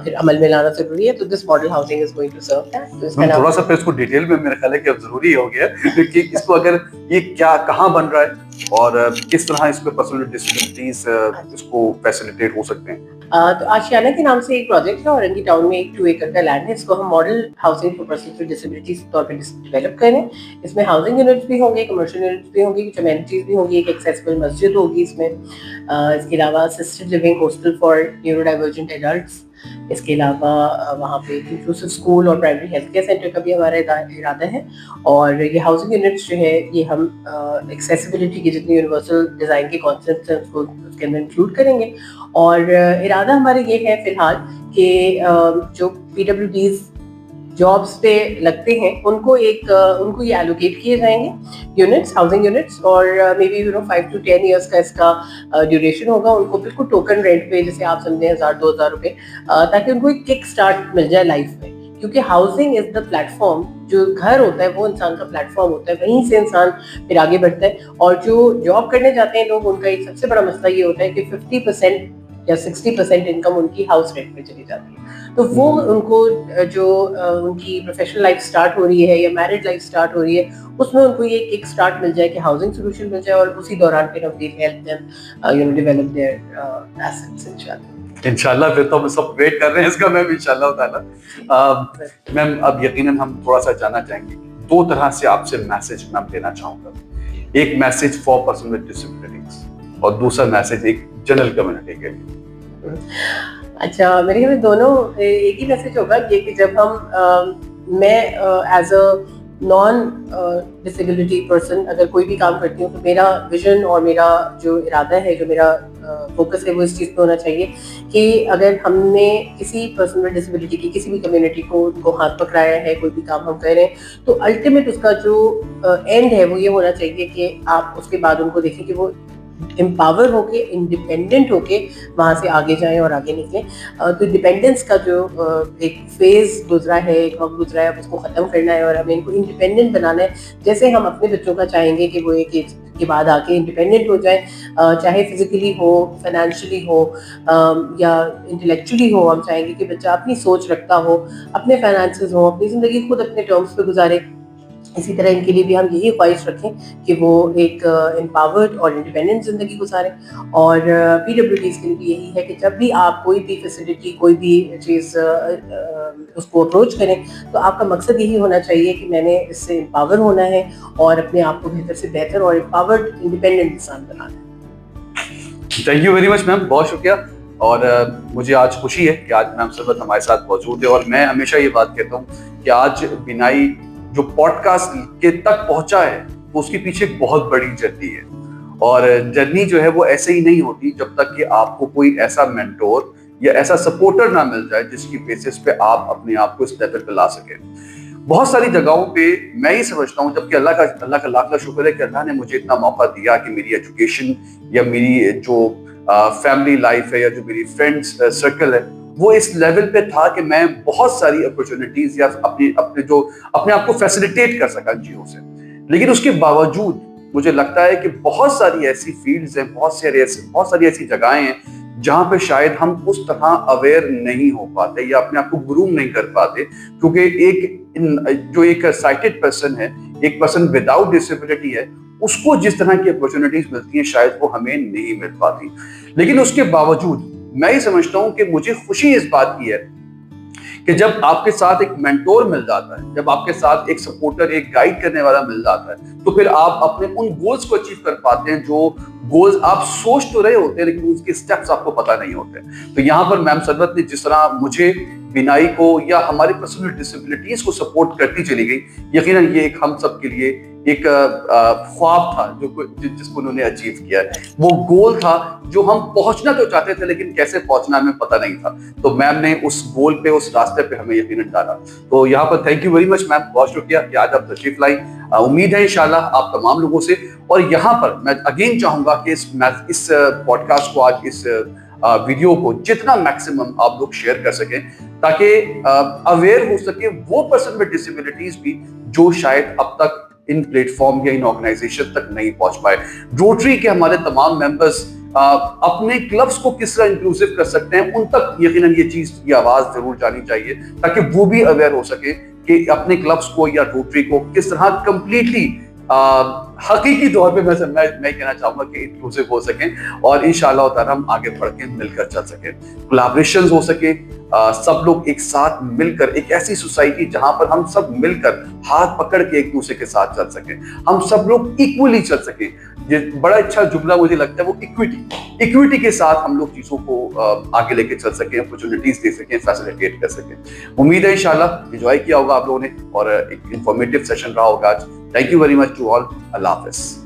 फिर अमल में लाना जरूरी है. तो this model housing is going to serve that. तो इसका नाम थोड़ा सा फिर इसको डिटेल में मेरा ख्याल है कि अब जरूरी हो गया कि इसको अगर ये क्या कहाँ बन रहा है और किस तरह इस पे पर्सनल डिसेबिलिटीज इसको फैसिलिटेट हो सकते हैं. तो आशियाना के नाम से एक प्रोजेक्ट है, औरंगी टाउन में एक 2 एकड़ का लैंड है. इसको हम model housing for persons with disabilities के तौर पे डेवलप कर रहे हैं. इसमें हाउसिंग यूनिट्स भी होंगे, कमर्शियल यूनिट्स भी होंगी, कुछ अमेनिटीज भी होंगी, एक एक्सेसिबल मस्जिद होगी इसमें. इसके अलावा assisted living hostel for neuro divergent adults. इसके अलावा वहाँ पे इंक्लूसिव स्कूल और प्राइमरी हेल्थ केयर सेंटर का भी हमारा इरादा है. और ये हाउसिंग यूनिट्स जो है ये हम एक्सेसिबिलिटी के जितने यूनिवर्सल डिज़ाइन के कॉन्सेप्ट्स हैं उसको उसके अंदर इंक्लूड करेंगे. और इरादा हमारे ये है फिलहाल कि जो PWDs जॉब्स पे लगते हैं उनको उनको ये एलोकेट किए जाएंगे यूनिट्स, हाउसिंग यूनिट्स, और मे बी 5 to 10 ईयर्स का इसका ड्यूरेशन होगा. उनको बिल्कुल टोकन रेंट पे, जैसे आप समझें 1,000-2,000 रुपए, ताकि उनको एक किक स्टार्ट मिल जाए लाइफ में. क्योंकि हाउसिंग इज द प्लेटफॉर्म, जो घर होता है वो इंसान का प्लेटफॉर्म होता है, वहीं से इंसान फिर आगे बढ़ता है. और जो जॉब करने जाते हैं लोग, उनका एक सबसे बड़ा मसला ये होता है कि 50% या 60% इनकम उनकी हाउस रेंट में चली जाती है. तो वो उनको जो उनकी प्रोफेशनल लाइफ स्टार्ट हो रही है या मैरिड लाइफ स्टार्ट हो रही है, उसमें उनको ये एक स्टार्ट मिल जाए कि हाउसिंग सोल्यूशन मिल जाए, और उसी दौरान फिर हम help them develop their assets इंशाल्लाह. फिर तो हम सब वेट कर रहे हैं इसका मैम, इंशाल्लाह ताला. मैम अब यकीनन हम थोड़ा सा जानना चाहेंगे, 2 तरह से आपसे मैसेज मैम देना चाहूँगा. एक message for person with disabilities और दूसरा मैसेज एक जनरल कम्युनिटी के लिए. अच्छा, मेरे ख्याल में दोनों एक ही मैसेज होगा ये कि जब हम मैं as a non disability person अगर कोई भी काम करती हूँ, तो मेरा विजन और मेरा जो इरादा है, जो मेरा फोकस है, वो इस चीज़ पे होना चाहिए कि अगर हमने किसी पर्सन विद डिसेबिलिटी की किसी भी कम्युनिटी को उनको हाथ पकड़ाया है, कोई भी काम हम कर रहे हैं, तो अल्टीमेट उसका जो एंड है वो ये होना चाहिए कि आप उसके बाद उनको देखें कि वो एम्पावर होके, इंडिपेंडेंट होके वहाँ से आगे जाएं और आगे निकलें. तो डिपेंडेंस का जो एक फेज गुजरा है, एक वक्त गुजरा है, अब उसको ख़त्म करना है और हमें इनको इंडिपेंडेंट बनाना है. जैसे हम अपने बच्चों का चाहेंगे कि वो एक एज के बाद आके इंडिपेंडेंट हो जाए, चाहे फिजिकली हो, फाइनेंशियली हो या इंटेलेक्चुअली हो. हम चाहेंगे कि बच्चा अपनी सोच रखता हो, अपने फाइनेंसेस हो, अपनी ज़िंदगी खुद अपने टर्म्स पे गुजारे. इसी तरह इनके लिए भी हम यही ख्वाहिश रखें कि वो एक एम्पावर्ड और इंडिपेंडेंट ज़िंदगी गुजारें. और PWDs के लिए भी यही है कि जब भी आप कोई भी फैसिलिटी, कोई भी चीज़ उसको अप्रोच करें, तो आपका मकसद यही होना चाहिए कि मैंने इससे एम्पावर होना है और अपने आप को बेहतर से बेहतर और एम्पावर्ड इंडिपेंडेंट इंसान बनाना है. Thank you very much ma'am, बहुत शुक्रिया. और मुझे आज खुशी है कि आज मैम सरबत हमारे साथ मौजूद है. और मैं हमेशा ये बात कहता हूँ कि आज बिनाई जो पॉडकास्ट के तक पहुंचा है, वो उसके पीछे एक बहुत बड़ी जर्नी है. और जर्नी जो है वो ऐसे ही नहीं होती जब तक कि आपको कोई ऐसा मेंटोर या ऐसा सपोर्टर ना मिल जाए जिसकी बेसिस पे आप अपने आप को इस लेवल पे ला सके. बहुत सारी जगहों पे मैं ही समझता हूँ, जबकि अल्लाह का लाख लाख शुक्र है कि अल्लाह ने मुझे इतना मौका दिया कि मेरी एजुकेशन या मेरी जो फैमिली लाइफ है या जो मेरी फ्रेंड्स सर्कल है, वो इस लेवल पे था कि मैं बहुत सारी अपॉर्चुनिटीज या अपने आप को फैसिलिटेट कर सका चीजों से. लेकिन उसके बावजूद मुझे लगता है कि बहुत सारी ऐसी फील्ड्स हैं, बहुत सारी ऐसी जगहें हैं जहां पे शायद हम उस तरह अवेयर नहीं हो पाते या अपने आप को ग्रूम नहीं कर पाते. क्योंकि जो एक साइटेड पर्सन है, एक पर्सन विदाउट डिसेबिलिटी है, उसको जिस तरह की अपॉर्चुनिटीज मिलती हैं शायद वो हमें नहीं मिल पाती. लेकिन उसके बावजूद मैं ही समझता हूं कि मुझे खुशी इस बात की है کہ جب آپ کے ساتھ ایک مینٹور مل جاتا ہے, جب آپ کے ساتھ ایک سپورٹر, ایک گائیڈ کرنے والا مل جاتا ہے, تو پھر آپ اپنے ان گولز کو اچیو کر پاتے ہیں جو گولز آپ سوچ تو رہے ہوتے ہیں لیکن اس کے اسٹیپس آپ کو پتہ نہیں ہوتے. تو یہاں پر میم ثروت نے جس طرح مجھے, بینائی کو یا ہماری پرسنل ڈسیبلٹیز کو سپورٹ کرتی چلی گئی, یقیناً یہ ایک ہم سب کے لیے ایک خواب تھا جس کو انہوں نے اچیو کیا ہے. وہ گول تھا جو ہم پہنچنا تو چاہتے تھے لیکن کیسے پہنچنا ہمیں پتہ نہیں تھا. تو میم نے اس گول پہ, اس راستے پہ ہمیں یقیناً ڈالا. تو یہاں پر تھینک یو ویری مچ میم, بہت شکریہ کہ آج آپ تشریف لائی. امید ہے انشاءاللہ آپ تمام لوگوں سے, اور یہاں پر میں اگین چاہوں گا کہ اس پوڈ کاسٹ کو, آج اس ویڈیو کو جتنا میکسیمم آپ لوگ شیئر کر سکیں تاکہ اویئر ہو سکے وہ پرسن میں ڈسیبلٹیز بھی جو شاید اب تک ان پلیٹ فارم یا ان آرگنائزیشن تک نہیں پہنچ پائے. روٹری کے ہمارے تمام ممبرز اپنے کلبز کو کس طرح انکلوسیو کر سکتے ہیں, ان تک یقیناً یہ چیز, یہ آواز ضرور جانی چاہیے تاکہ وہ بھی اویئر ہو سکے کہ اپنے کلبز کو یا روٹری کو کس طرح کمپلیٹلی حقیقی طور پہ میں کہنا چاہوں گا کہ انکلوسیو ہو سکیں, اور انشاءاللہ تعالیٰ ہم آگے بڑھ کے مل کر چل سکیں, کولیبریشنز ہو سکیں, سب لوگ ایک ساتھ مل کر ایک ایسی سوسائٹی جہاں پر ہم سب مل کر ہاتھ پکڑ کے ایک دوسرے کے ساتھ چل سکیں, ہم سب لوگ ایکولی چل سکیں. یہ بڑا اچھا جملہ مجھے لگتا ہے, وہ ایکویٹی کے ساتھ ہم لوگ چیزوں کو آگے لے کے چل سکیں, اپرچونیٹیز دے سکیں, فیسیلیٹیٹ کر سکیں. امید ہے انشاءاللہ انجوائے کیا ہوگا آپ لوگوں نے اور ایک انفارمیٹیو سیشن رہا ہوگا آج. Thank you very much to all. اللہ حافظ.